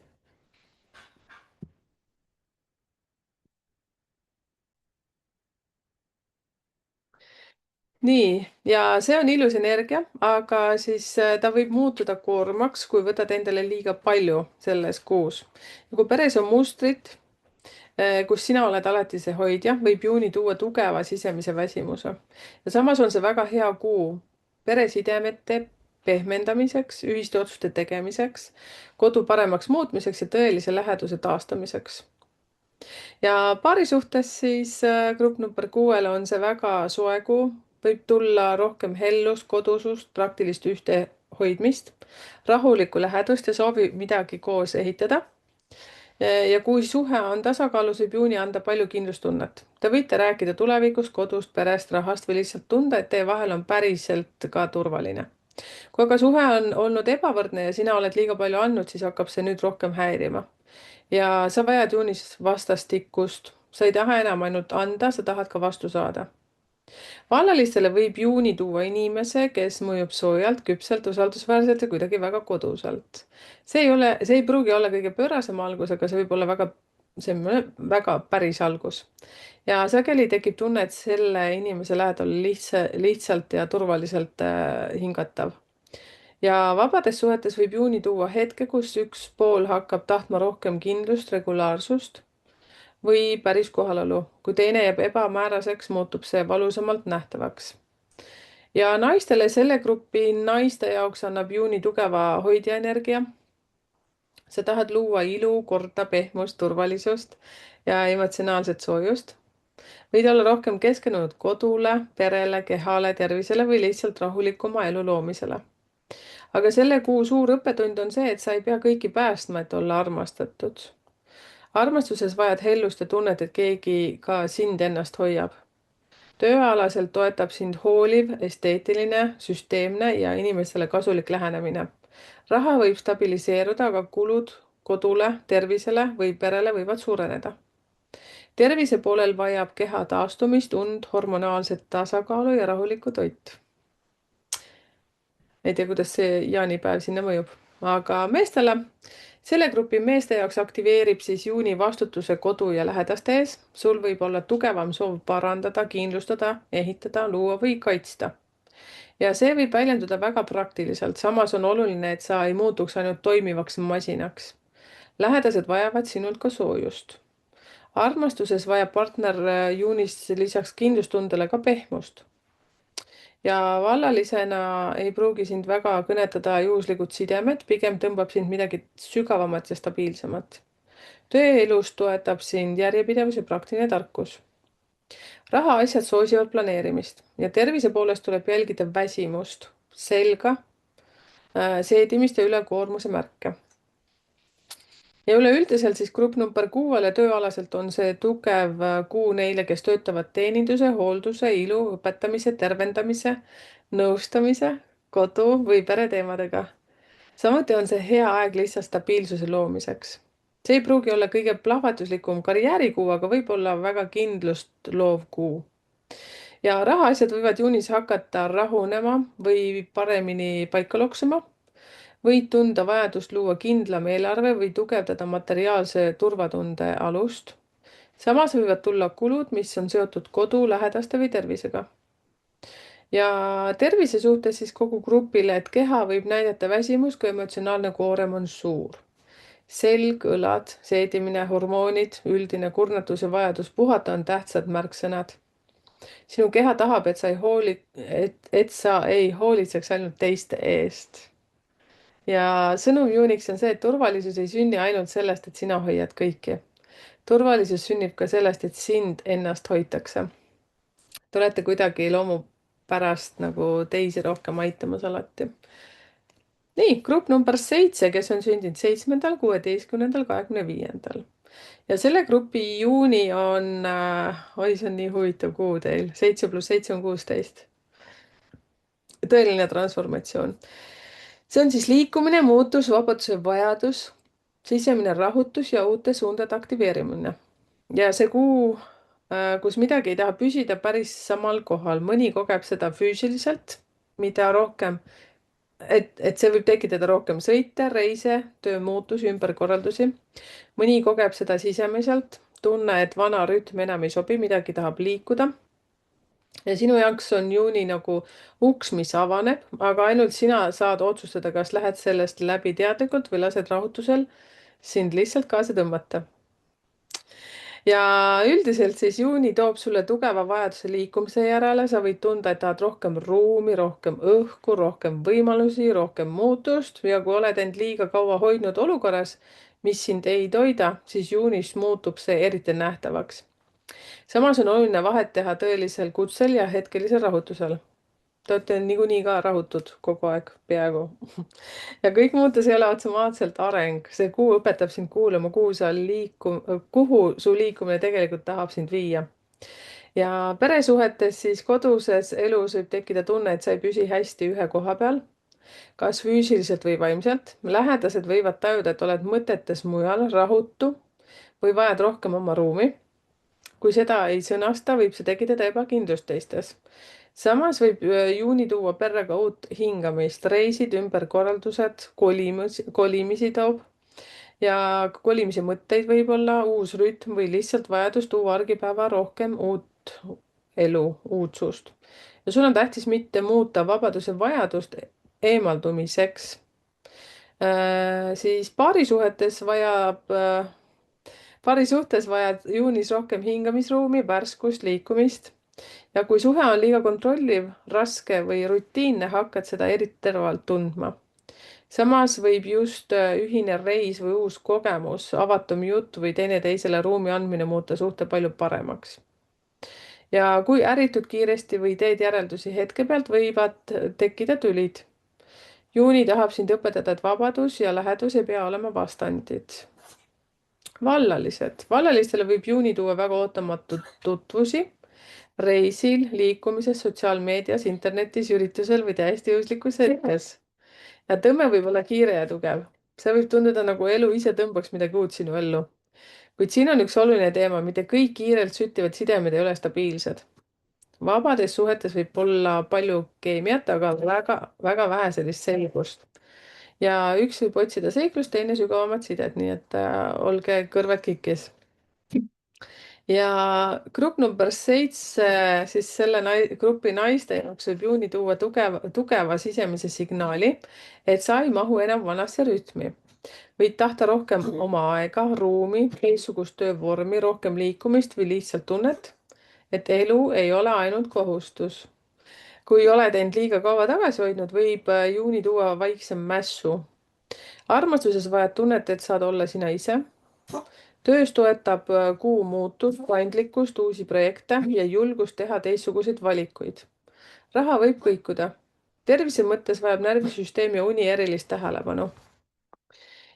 Nii, ja see on ilus energia, aga siis ta võib muutuda koormaks, kui võtad endale liiga palju selles kuus. Ja kui peres on mustrid, kus sina oled alati see hoidja, võib juuni tuua tugeva sisemise väsimuse. Ja samas on see väga hea kuu peresidemete pehmendamiseks, ühiste otsuste tegemiseks, kodu paremaks muutmiseks ja tõelise läheduse taastamiseks. Ja paari suhtes siis grupp number 6 on see väga soe kuu, võib tulla rohkem hellust, kodusust, praktilist ühtehoidmist, rahulikku lähedust ja soovi midagi koos ehitada. Ja kui suhe on tasakaalus, võib juuni anda palju kindlustunnet. Te võite rääkida tulevikust, kodust, perest, rahast või lihtsalt tunda, et teie vahel on päriselt ka turvaline. Kui aga suhe on olnud ebavõrdne ja sina oled liiga palju andnud, siis hakkab see nüüd rohkem häirima. Ja sa vajad juunis vastastikust. Sa ei taha enam ainult anda, sa tahad ka vastu saada. Vallalistele võib juuni tuua inimese, kes mõjub soojalt, küpselt, usaldusväärselt ja kuidagi väga koduselt. See ei pruugi olla kõige pöörasem algus, aga see võib olla väga päris algus. Ja sageli tekib tunne, et selle inimese lähedal lihtsalt ja turvaliselt hingatav. Ja vabades suhetes võib juuni tuua hetke, kus üks pool hakkab tahtma rohkem kindlust, regulaarsust või päris kohalolu. Kui teine jääb ebamääraseks, muutub see valusamalt nähtavaks. Ja naistele selle grupi naiste jaoks annab juuni tugeva hoidja energia. Sa tahad luua ilu, korda, pehmust, turvalisust ja emotsionaalset soojust. Võid olla rohkem keskendunud kodule, perele, kehale, tervisele või lihtsalt rahulikuma elu loomisele. Aga selle kuu suur õppetund on see, et sa ei pea kõiki päästma, et olla armastatud. Armastuses vajad hellust ja tunnet, et keegi ka sind ennast hoiab. Tööalaselt toetab sind hooliv, esteetiline, süsteemne ja inimestele kasulik lähenemine. Raha võib stabiliseeruda, aga kulud kodule, tervisele või perele võivad suureneda. Tervise poolel vajab keha taastumist, und, hormonaalset tasakaalu ja rahulikku toitu. Ei tea, kuidas see jaanipäev sinna mõjub, aga meestele, selle grupi meeste jaoks aktiveerib siis juuni vastutuse kodu ja lähedaste ees. Sul võib olla tugevam soov parandada, kindlustada, ehitada, luua või kaitsta. ja see võib väljenduda väga praktiliselt, samas on oluline, et sa ei muutuks ainult toimivaks masinaks. Lähedased vajavad sinult ka soojust. Armastuses vajab partner juunis lisaks kindlustundele ka pehmust. Ja vallalisena ei pruugi sind väga kõnetada juhuslikud sidemed, pigem tõmbab sind midagi sügavamat ja stabiilsemat. Tööelus toetab sind järjepidevus ja praktiline tarkus. Rahaasjad soosivad planeerimist ja tervise poolest tuleb jälgida väsimust, selga, seedimist ja ülekoormuse märke. Ja üleüldiselt siis grupp number 6-le tööalaselt on see tugev kuu neile, kes töötavad teeninduse, hoolduse, ilu, õpetamise, tervendamise, nõustamise, kodu või pereteemadega. Samuti on see hea aeg lihtsalt stabiilsuse loomiseks. See ei pruugi olla kõige plahvatuslikum karjäärikuu, aga võib olla väga kindlust loov kuu. Ja rahaasjad võivad juunis hakata rahunema või paremini paika loksuma. Võid tunda vajadust luua kindlam eelarve või tugevdada materiaalse turvatunde alust. Samas võivad tulla kulud, mis on seotud kodu, lähedaste või tervisega. Ja tervise suhtes siis kogu grupile, et keha võib näidata väsimus, kui emotsionaalne koorem on suur. Selg, õlad, seedimine, hormoonid, üldine kurnatus ja vajadus puhata on tähtsad märksõnad. Sinu keha tahab, et sa ei hoolitseks ainult teiste eest. Ja sõnum juuniks on see, et turvalisus ei sünni ainult sellest, et sina hoiad kõiki. Turvalisus sünnib ka sellest, et sind ennast hoitakse. Te olete kuidagi loomupärast nagu teisi rohkem aitamas alati. Nii, grupp number 7, kes on sündinud 7., 16., 25. Ja selle grupi juuni on, oi, see on nii huvitav kuu teil, 7 + 7 on 16. Tõeline transformatsioon. See on siis liikumine, muutus, vabaduse vajadus, sisemine rahutus ja uute suundade aktiveerimine. Ja see kuu, kus midagi ei taha püsida päris samal kohal, mõni kogeb seda füüsiliselt, mida rohkem, et see võib tekitada rohkem sõite, reise, töömuutusi, ümberkorraldusi. Mõni kogeb seda sisemiselt, tunne, et vana rütm enam ei sobi, midagi tahab liikuda. Ja sinu jaoks on juuni nagu uks, mis avaneb, aga ainult sina saad otsustada, kas lähed sellest läbi teadlikult või lased rahutusel sind lihtsalt kaasa tõmmata. Ja üldiselt siis juuni toob sulle tugeva vajaduse liikumise järele, sa võid tunda, et tahad rohkem ruumi, rohkem õhku, rohkem võimalusi, rohkem muutust ja kui oled end liiga kaua hoidnud olukorras, mis sind ei toida, siis juunis muutub see eriti nähtavaks. Samas on oluline vahet teha tõelisel kutsel ja hetkelisel rahutusel. Te olete niikuinii ka rahutud kogu aeg, peaaegu. Ja kõik muutus ei ole automaatselt areng. See kuu õpetab sind kuulama, kuhu su liikumine tegelikult tahab sind viia. Ja peresuhetes siis koduses elus võib tekkida tunne, et sa ei püsi hästi ühe koha peal, kas füüsiliselt või vaimselt. Lähedased võivad tajuda, et oled mõtetes mujal, rahutu või vajad rohkem oma ruumi. Kui seda ei sõnasta, võib see tekitada ebakindlust teistes. Samas võib juuni tuua perrega uut hingamist, reisid, ümberkorraldused, kolimisi toob ja kolimise mõtteid võib olla, uus rütm või lihtsalt vajadus tuua argipäeva rohkem uut elu, uudsust. Ja sul on tähtis mitte muuta vabaduse vajadust eemaldumiseks. Siis paari suhtes vajad juunis rohkem hingamisruumi, värskust, liikumist. Ja kui suhe on liiga kontrolliv, raske või rutiinne, hakkad seda eriti teravalt tundma. Samas võib just ühine reis või uus kogemus, avatum jutt või teineteisele ruumi andmine muuta suhte palju paremaks. Ja kui ärritud kiiresti või teed järeldusi hetke pealt, võivad tekkida tülid. Juuni tahab sind õpetada, et vabadus ja lähedus ei pea olema vastandid. Vallalistele võib juuni tuua väga ootamatuid tutvusi reisil, liikumises, sotsiaalmeedias, internetis, üritusel või täiesti juhuslikus hetkes. Ja tõmme võib olla kiire ja tugev. See võib tunduda nagu elu ise tõmbaks midagi uut sinu ellu. Kuid siin on üks oluline teema, mitte kõik kiirelt süttivad sidemed ei ole stabiilsed. Vabades suhetes võib olla palju keemiat, aga väga vähe sellist selgust. Ja üks võib otsida seiklust, teine sügavamat sidet, nii et olge kõrvad kikkis. ja grupp number 7, siis selle grupi naiste jaoks võib juuni tuua tugeva sisemise signaali, et sa ei mahu enam vanasse rütmi. Võid tahta rohkem oma aega, ruumi, teistsugust töövormi, rohkem liikumist või lihtsalt tunnet, et elu ei ole ainult kohustus. Kui oled end liiga kaua tagasi hoidnud, võib juuni tuua vaiksem mässu. Armastuses vajad tunnet, et saad olla sina ise. Töös toetab kuu muutust, paindlikkust, uusi projekte ja julgust teha teistsuguseid valikuid. Raha võib kõikuda. Tervise mõttes vajab närvisüsteem ja uni erilist tähelepanu.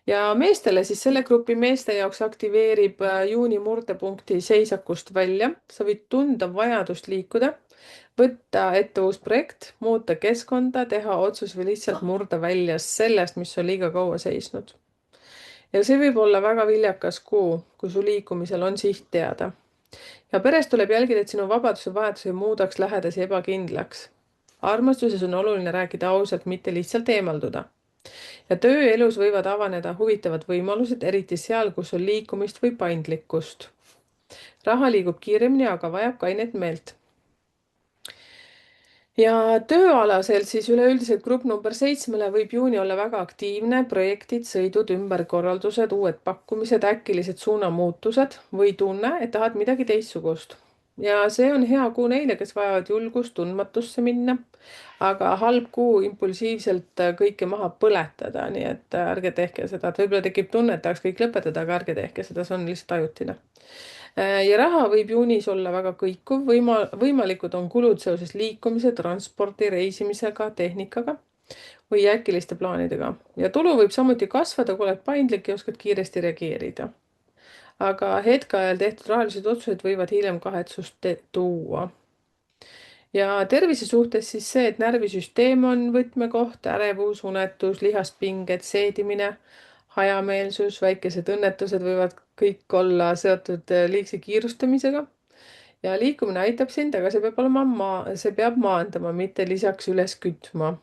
Ja meestele siis selle grupi meeste jaoks aktiveerib juuni murdepunkti seisakust välja. Sa võid tunda vajadust liikuda, võtta ette uus projekt, muuta keskkonda, teha otsus või lihtsalt murda välja sellest, mis on liiga kaua seisnud. Ja see võib olla väga viljakas kuu, kui su liikumisel on siht teada. Ja peres tuleb jälgida, et sinu vabaduse vajadus ei muudaks lähedasi ebakindlaks. Armastuses on oluline rääkida ausalt, mitte lihtsalt eemalduda. Ja tööelus võivad avaneda huvitavad võimalused, eriti seal, kus on liikumist või paindlikkust. Raha liigub kiiremini, aga vajab kainet meelt. Ja tööalaselt siis üleüldiselt grupp number 7 võib juuni olla väga aktiivne, projektid, sõidud, ümberkorraldused, uued pakkumised, äkilised suunamuutused või tunne, et tahad midagi teistsugust. Ja see on hea kuu neile, kes vajavad julgust tundmatusse minna, aga halb kuu impulsiivselt kõike maha põletada, nii et ärge tehke seda, et võib-olla tekib tunne, et tahaks kõik lõpetada, aga ärge tehke seda, see on lihtsalt ajutine. Ja raha võib juunis olla väga kõikuv, võimalikud on kulud seoses liikumise, transpordi, reisimisega, tehnikaga või äkiliste plaanidega. Ja tulu võib samuti kasvada, kui oled paindlik ja oskad kiiresti reageerida. Aga hetkeajal tehtud rahalised otsused võivad hiljem kahetsust tuua. Ja tervise suhtes siis see, et närvisüsteem on võtmekoht, ärevus, unetus, lihaspinged, seedimine, hajameelsus, väikesed õnnetused võivad kõik olla seotud liigse kiirustamisega. Ja liikumine aitab sind, aga see peab olema see peab maandama, mitte lisaks üles kütma.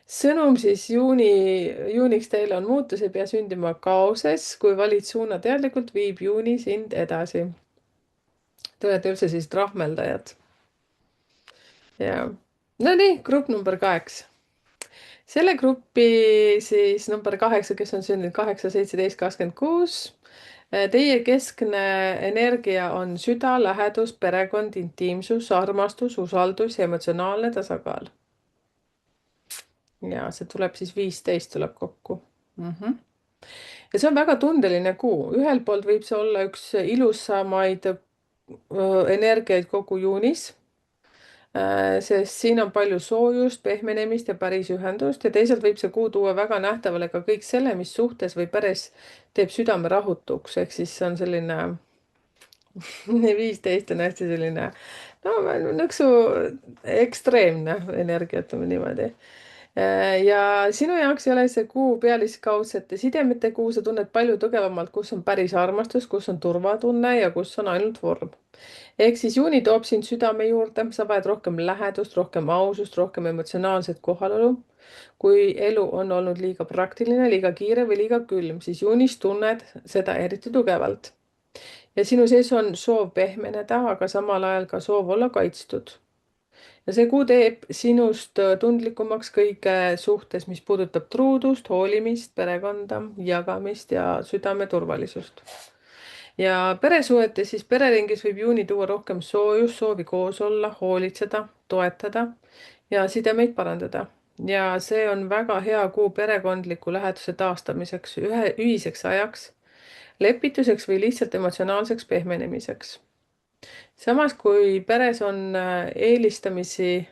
Sõnum siis juuniks teile on: muutus ei pea sündima kaoses, kui valid suuna teadlikult, viib juuni sind edasi. Te olete üldse siis trahmeldajad. Ja no nii, grupp number 8. Selle grupi siis number 8, kes on sündinud 8, 17, 26. Teie keskne energia on süda, lähedus, perekond, intiimsus, armastus, usaldus ja emotsionaalne tasakaal. Ja see tuleb siis 15 tuleb kokku. Ja see on väga tundeline kuu. Ühelt poolt võib see olla üks ilusamaid energiaid kogu juunis, sest siin on palju soojust, pehmenemist ja päris ühendust, ja teisalt võib see kuu tuua väga nähtavale ka kõik selle, mis suhtes või peres teeb südame rahutuks, ehk siis see on selline 15 on hästi selline nõksu ekstreemne energia, ütleme niimoodi. Ja sinu jaoks ei ole see kuu pealiskaudsete sidemete kuu, sa tunned palju tugevamalt, kus on päris armastus, kus on turvatunne ja kus on ainult vorm. Ehk siis juuni toob sind südame juurde, sa vajad rohkem lähedust, rohkem ausust, rohkem emotsionaalset kohalolu. Kui elu on olnud liiga praktiline, liiga kiire või liiga külm, siis juunis tunned seda eriti tugevalt. Ja sinu sees on soov pehmeneda, aga samal ajal ka soov olla kaitstud. Ja see kuu teeb sinust tundlikumaks kõige suhtes, mis puudutab truudust, hoolimist, perekonda, jagamist ja südame turvalisust. Ja peresuhetes siis pereringis võib juuni tuua rohkem soojust, soovi koos olla, hoolitseda, toetada ja sidemeid parandada. Ja see on väga hea kuu perekondliku läheduse taastamiseks, ühiseks ajaks, lepituseks või lihtsalt emotsionaalseks pehmenemiseks. Samas, kui peres on eelistamisi,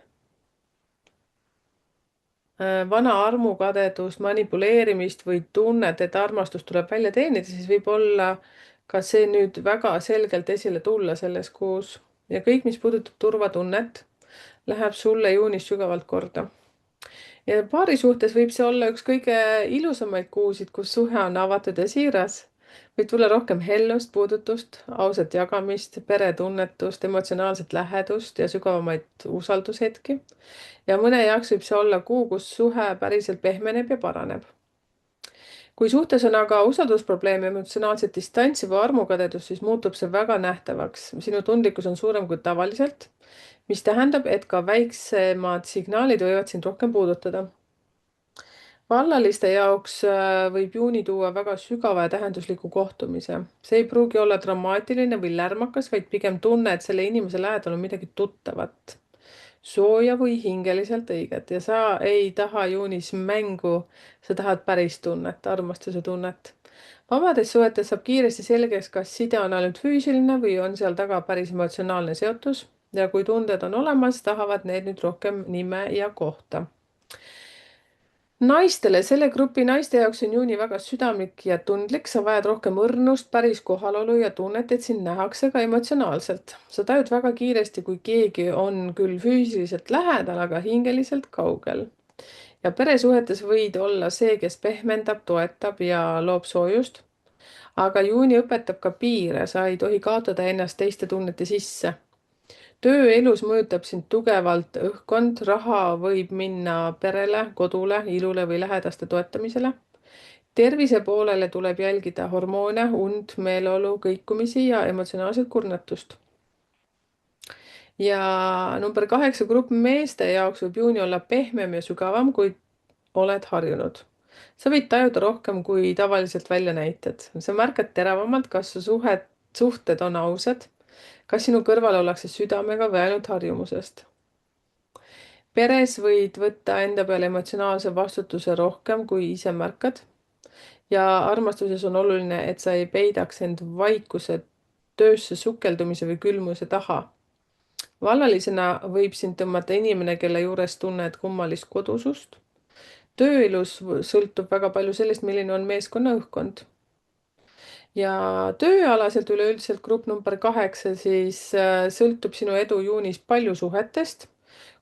vana armukadedust, manipuleerimist või tunnet, et armastus tuleb välja teenida, siis võib olla ka see nüüd väga selgelt esile tulla selles kuus. Ja kõik, mis puudutab turvatunnet, läheb sulle juunis sügavalt korda. Ja paari suhtes võib see olla üks kõige ilusamaid kuusid, kus suhe on avatud ja siiras. Võib tulla rohkem hellust, puudutust, ausat jagamist, peretunnetust, emotsionaalset lähedust ja sügavamaid usaldushetki. Ja mõne jaoks võib see olla kuu, kus suhe päriselt pehmeneb ja paraneb. kui suhtes on aga usaldusprobleem, emotsionaalset distantsi või armukadedus, siis muutub see väga nähtavaks. sinu tundlikkus on suurem kui tavaliselt, mis tähendab, et ka väiksemad signaalid võivad sind rohkem puudutada. vallaliste jaoks võib juuni tuua väga sügava ja tähendusliku kohtumise. see ei pruugi olla dramaatiline või lärmakas, vaid pigem tunne, et selle inimese lähedal on midagi tuttavat, sooja või hingeliselt õiget ja sa ei taha juunis mängu, sa tahad päris tunnet, armastuse tunnet. vabades suhetes saab kiiresti selgeks, kas side on ainult füüsiline või on seal taga päris emotsionaalne seotus ja kui tunded on olemas, tahavad need nüüd rohkem nime ja kohta. Naistele, selle grupi naiste jaoks on juuni väga südamlik ja tundlik, sa vajad rohkem õrnust, päris kohalolu ja tunnet, et sind nähakse ka emotsionaalselt. sa tajud väga kiiresti, kui keegi on küll füüsiliselt lähedal, aga hingeliselt kaugel. ja peresuhetes võid olla see, kes pehmendab, toetab ja loob soojust. aga juuni õpetab ka piire, sa ei tohi kaotada ennast teiste tunnete sisse. tööelus mõjutab sind tugevalt õhkkond, raha võib minna perele, kodule, ilule või lähedaste toetamisele. tervise poolele tuleb jälgida hormoone, und, meeleolu, kõikumisi ja emotsionaalset kurnatust. ja number 8 grupp meeste jaoks võib juuni olla pehmem ja sügavam, kui oled harjunud. sa võid tajuda rohkem, kui tavaliselt välja näitad. sa märkad teravamalt, kas su suhted on ausad, kas sinu kõrval ollakse südamega või ainult harjumusest. peres võid võtta enda peale emotsionaalse vastutuse rohkem, kui ise märkad. ja armastuses on oluline, et sa ei peidaks end vaikuse, töösse sukeldumise või külmuse taha. vallalisena võib sind tõmmata inimene, kelle juures tunned kummalist kodusust. tööelus sõltub väga palju sellest, milline on meeskonna õhkkond. ja tööalaselt üleüldiselt grupp number 8, siis sõltub sinu edu juunis palju suhetest.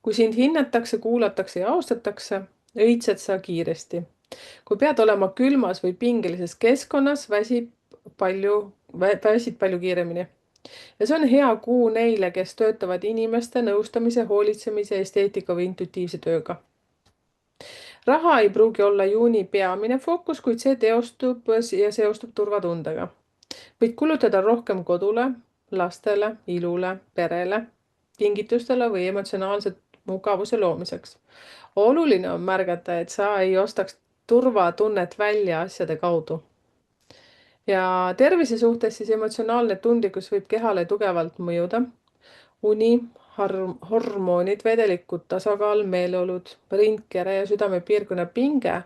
kui sind hinnatakse, kuulatakse ja austatakse, õitsed sa kiiresti. kui pead olema külmas või pingelises keskkonnas, väsid palju kiiremini. ja see on hea kuu neile, kes töötavad inimeste nõustamise, hoolitsemise, esteetika või intuitiivse tööga. raha ei pruugi olla juuni peamine fookus, kuid see teostub ja seostub turvatundega. võid kulutada rohkem kodule, lastele, ilule, perele, kingitustele või emotsionaalse mugavuse loomiseks. oluline on märgata, et sa ei ostaks turvatunnet välja asjade kaudu. ja tervise suhtes siis emotsionaalne tundlikkus võib kehale tugevalt mõjuda. uni, hormoonid, vedelikud, tasakaal, meeleolud, rindkere ja südamepiirkonna pinge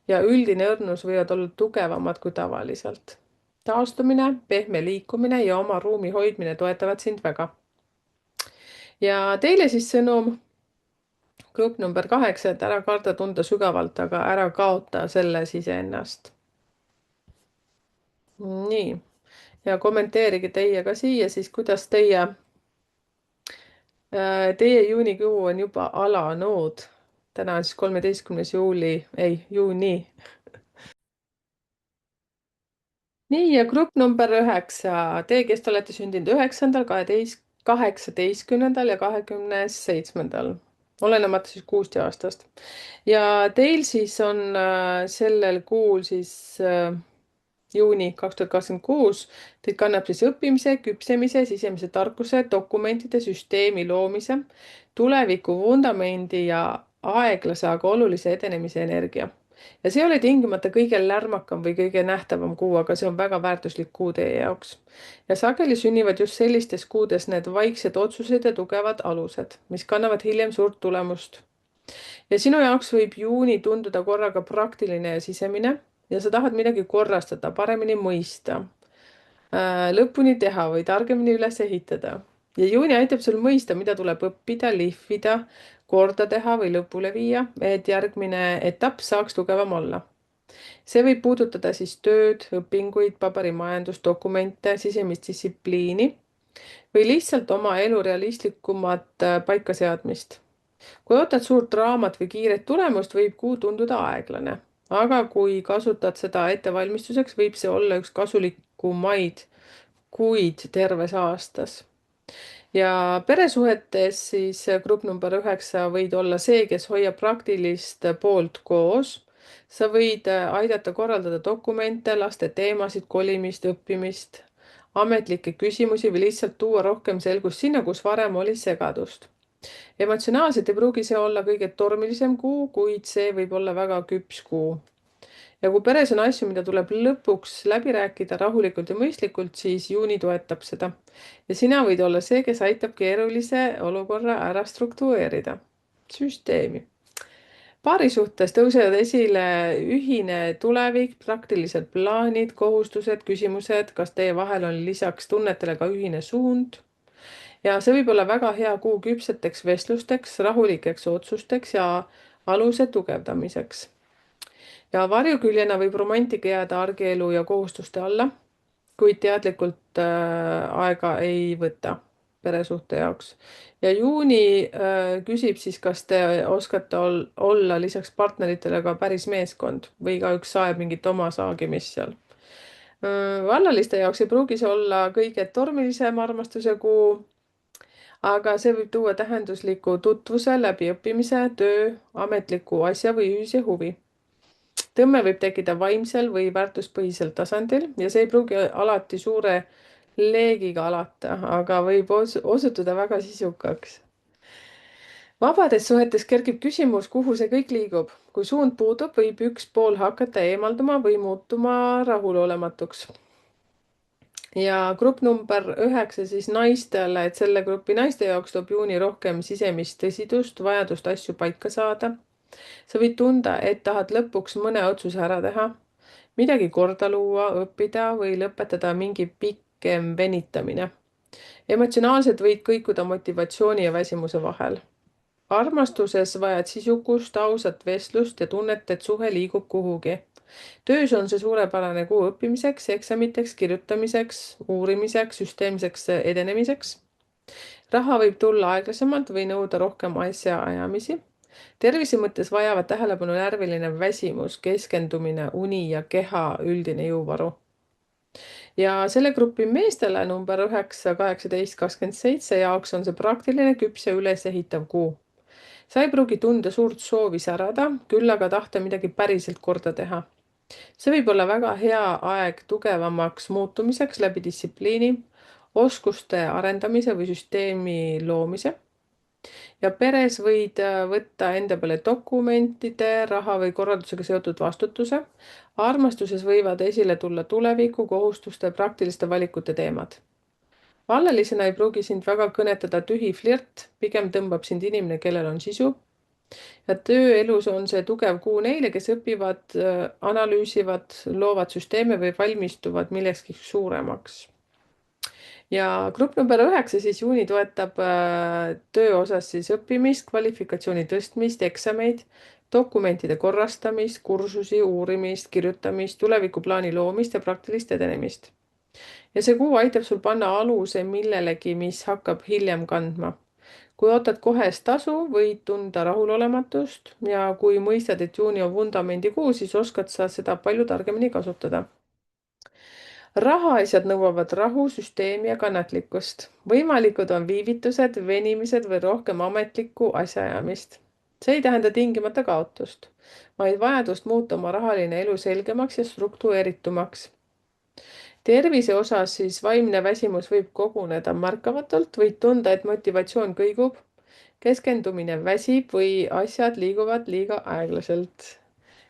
ja üldine õrnus võivad olla tugevamad kui tavaliselt. taastumine, pehme liikumine ja oma ruumi hoidmine toetavad sind väga. ja teile siis sõnum grupp number 8, et ära karda tunda sügavalt, aga ära kaota selles iseennast. nii, ja kommenteerige teie ka siia siis, kuidas teie juunikuu on juba alanud. täna on siis 13. juuni. nii, ja grupp number 9, te, kes te olete sündinud 9., 12., 18. ja 27., olenemata siis kuust ja aastast. ja teil siis on sellel kuul siis juuni 2026, teid kannab siis õppimise, küpsemise, sisemise tarkuse, dokumentide süsteemi loomise, tuleviku vundamendi ja aeglase, aga olulise edenemise energia. ja see ei ole tingimata kõige lärmakam või kõige nähtavam kuu, aga see on väga väärtuslik kuu teie jaoks. ja sageli sünnivad just sellistes kuudes need vaiksed otsused ja tugevad alused, mis kannavad hiljem suurt tulemust. ja sinu jaoks võib juuni tunduda korraga praktiline ja sisemine ja sa tahad midagi korrastada, paremini mõista, lõpuni teha või targemini üles ehitada. ja juuni aitab sul mõista, mida tuleb õppida, lihvida, korda teha või lõpule viia, et järgmine etapp saaks tugevam olla. see võib puudutada siis tööd, õpinguid, paberimajandust, dokumente, sisemist distsipliini või lihtsalt oma elu realistlikumat paikaseadmist. kui ootad suurt draamat või kiiret tulemust, võib kuu tunduda aeglane, aga kui kasutad seda ettevalmistuseks, võib see olla üks kasulikumaid kuid terves aastas. ja peresuhetes siis grupp number 9 võid olla see, kes hoiab praktilist poolt koos, sa võid aidata korraldada dokumente, laste teemasid, kolimist, õppimist, ametlikke küsimusi või lihtsalt tuua rohkem selgust sinna, kus varem oli segadust. Emotsionaalselt ei pruugi see olla kõige tormilisem kuu, kuid see võib olla väga küps kuu. Ja kui peres on asju, mida tuleb lõpuks läbi rääkida rahulikult ja mõistlikult, siis juuni toetab seda. Ja sina võid olla see, kes aitab keerulise olukorra ära struktureerida. Süsteemi. Paari suhtes tõusevad esile ühine tulevik, praktilised plaanid, kohustused, küsimused, kas teie vahel on lisaks tunnetele ka ühine suund. Ja see võib olla väga hea kuu küpseteks vestlusteks, rahulikeks otsusteks ja aluse tugevdamiseks. Ja varjuküljena võib romantika jääda argielu ja kohustuste alla, kuid teadlikult aega ei võta peresuhte jaoks. Ja juuni küsib siis, kas te oskate olla lisaks partneritele ka päris meeskond või igaüks saeb mingit oma saagimist seal. Vallaliste jaoks ei pruugi see olla kõige tormilisem armastuse kuu, aga see võib tuua tähendusliku tutvuse, läbiõppimise, töö, ametliku asja või ühise huvi. Tõmme võib tekkida vaimsel või väärtuspõhisel tasandil ja see ei pruugi alati suure leegiga alata, aga võib osutuda väga sisukaks. Vabades suhetes kerkib küsimus, kuhu see kõik liigub. Kui suund puudub, võib üks pool hakata eemalduma või muutuma rahulolematuks. Ja grupp number 9 siis naistele, et selle grupi naiste jaoks toob juuni rohkem sisemist tõsidust, vajadust asju paika saada. Sa võid tunda, et tahad lõpuks mõne otsuse ära teha, midagi korda luua, õppida või lõpetada mingi pikem venitamine. Emotsionaalselt võid kõikuda motivatsiooni ja väsimuse vahel. Armastuses vajad sisukust, ausat vestlust ja tunnet, et suhe liigub kuhugi. Töös on see suurepärane kuu õppimiseks, eksamiteks, kirjutamiseks, uurimiseks, süsteemseks edenemiseks. Raha võib tulla aeglasemalt või nõuda rohkem asjaajamisi. Tervise mõttes vajavad tähelepanu närviline väsimus, keskendumine, uni ja keha üldine jõuvaru. Ja selle grupi meestele number 9, 18, 27 jaoks on see praktiline, küps ja ülesehitav kuu. Sa ei pruugi tunda suurt soovi särada, küll aga tahta midagi päriselt korda teha. See võib olla väga hea aeg tugevamaks muutumiseks läbi distsipliini, oskuste arendamise või süsteemi loomise. Ja peres võid võtta enda peale dokumentide, raha või korraldusega seotud vastutuse. Armastuses võivad esile tulla tuleviku, kohustuste, praktiliste valikute teemad. Vallalisena ei pruugi sind väga kõnetada tühi flirt, pigem tõmbab sind inimene, kellel on sisu. Ja tööelus on see tugev kuu neile, kes õpivad, analüüsivad, loovad süsteeme või valmistuvad millekski suuremaks. Ja grupp number 9 siis juuni toetab töö osas siis õppimist, kvalifikatsiooni tõstmist, eksameid, dokumentide korrastamist, kursusi, uurimist, kirjutamist, tulevikuplaani loomist ja praktilist edenemist. Ja see kuu aitab sul panna aluse millelegi, mis hakkab hiljem kandma. Kui ootad kohest tasu, võid tunda rahulolematust ja kui mõistad, et juuni on vundamendikuu, siis oskad sa seda palju targemini kasutada. Rahaasjad nõuavad rahu, süsteemi ja kannatlikkust. Võimalikud on viivitused, venimised või rohkem ametlikku asjaajamist. See ei tähenda tingimata kaotust, vaid vajadust muuta oma rahaline elu selgemaks ja struktureeritumaks. Tervise osas siis vaimne väsimus võib koguneda märkamatult, võid tunda, et motivatsioon kõigub, keskendumine väsib või asjad liiguvad liiga aeglaselt.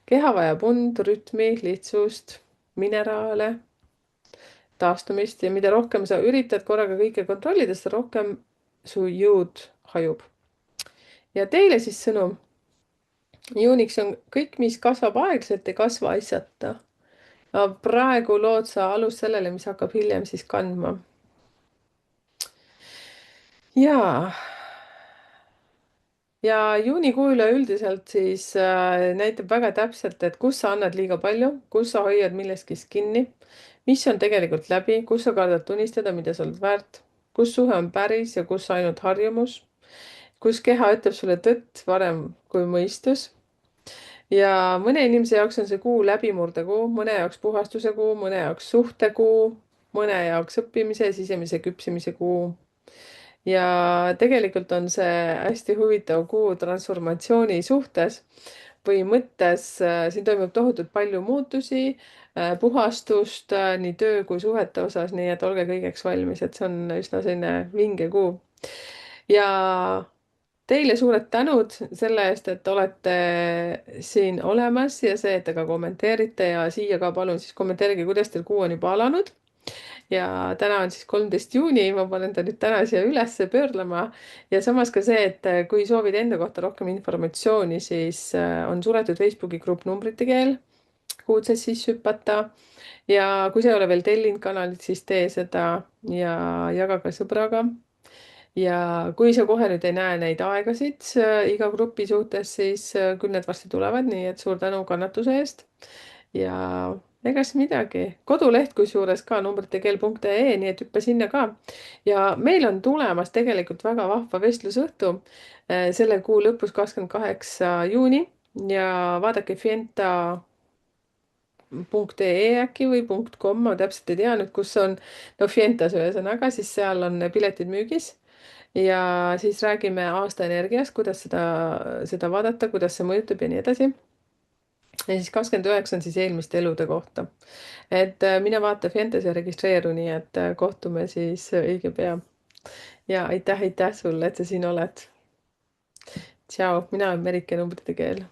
Keha vajab und, rütmi, lihtsust, mineraale, taastumist ja mida rohkem sa üritad korraga kõike kontrollida, seda rohkem su jõud hajub. Ja teile siis sõnum. Juuniks on kõik, mis kasvab aeglaselt, ei kasva asjata. Praegu lood sa alust sellele, mis hakkab hiljem siis kandma. Jaa. Ja juunikuu üleüldiselt siis näitab väga täpselt, et kus sa annad liiga palju, kus sa hoiad millestki kinni, mis on tegelikult läbi, kus sa kardad tunnistada, mida sa oled väärt, kus suhe on päris ja kus ainult harjumus, kus keha ütleb sulle tõtt varem kui mõistus. Ja mõne inimese jaoks on see kuu läbimurdekuu, mõne jaoks puhastuse kuu, mõne jaoks suhtekuu, mõne jaoks õppimise, sisemise küpsimise kuu. Ja tegelikult on see hästi huvitav kuu transformatsiooni suhtes. põhimõttes siin toimub tohutult palju muutusi, puhastust nii töö kui suhete osas, nii et olge kõigeks valmis, et see on üsna selline vinge kuu. ja teile suured tänud selle eest, et olete siin olemas ja see, et te ka kommenteerite ja siia ka palun siis kommenteerige, kuidas teil kuu on juba alanud. Ja täna on siis 13. juuni, ma panen ta nüüd täna siia üles pöörlema. Ja samas ka see, et kui soovid enda kohta rohkem informatsiooni, siis on suletud Facebooki grupp Numbrite keel, kuhu saad sisse hüpata. Ja kui sa ei ole veel tellinud kanalit, siis tee seda ja jaga ka sõbraga. Ja kui sa kohe nüüd ei näe neid aegasid iga grupi suhtes, siis küll need varsti tulevad, nii et suur tänu kannatuse eest. Ja ega siis midagi. Koduleht kusjuures ka numbritekeel.ee, nii et hüppa sinna ka. Ja meil on tulemas tegelikult väga vahva vestlusõhtu selle kuu lõpus, 28. juuni ja vaadake Fienta.ee äkki või .com, ma täpselt ei tea nüüd, kus on, no Fientas ühesõnaga, siis seal on piletid müügis. Ja siis räägime aasta energiast, kuidas seda vaadata, kuidas see mõjutab ja nii edasi. Ja siis 29 on siis eelmiste elude kohta. Et mine vaata Fientes ja registreeru, nii et kohtume siis õige pea. Ja aitäh sulle, et sa siin oled. Tšau, mina olen Merike Numbrite Keel.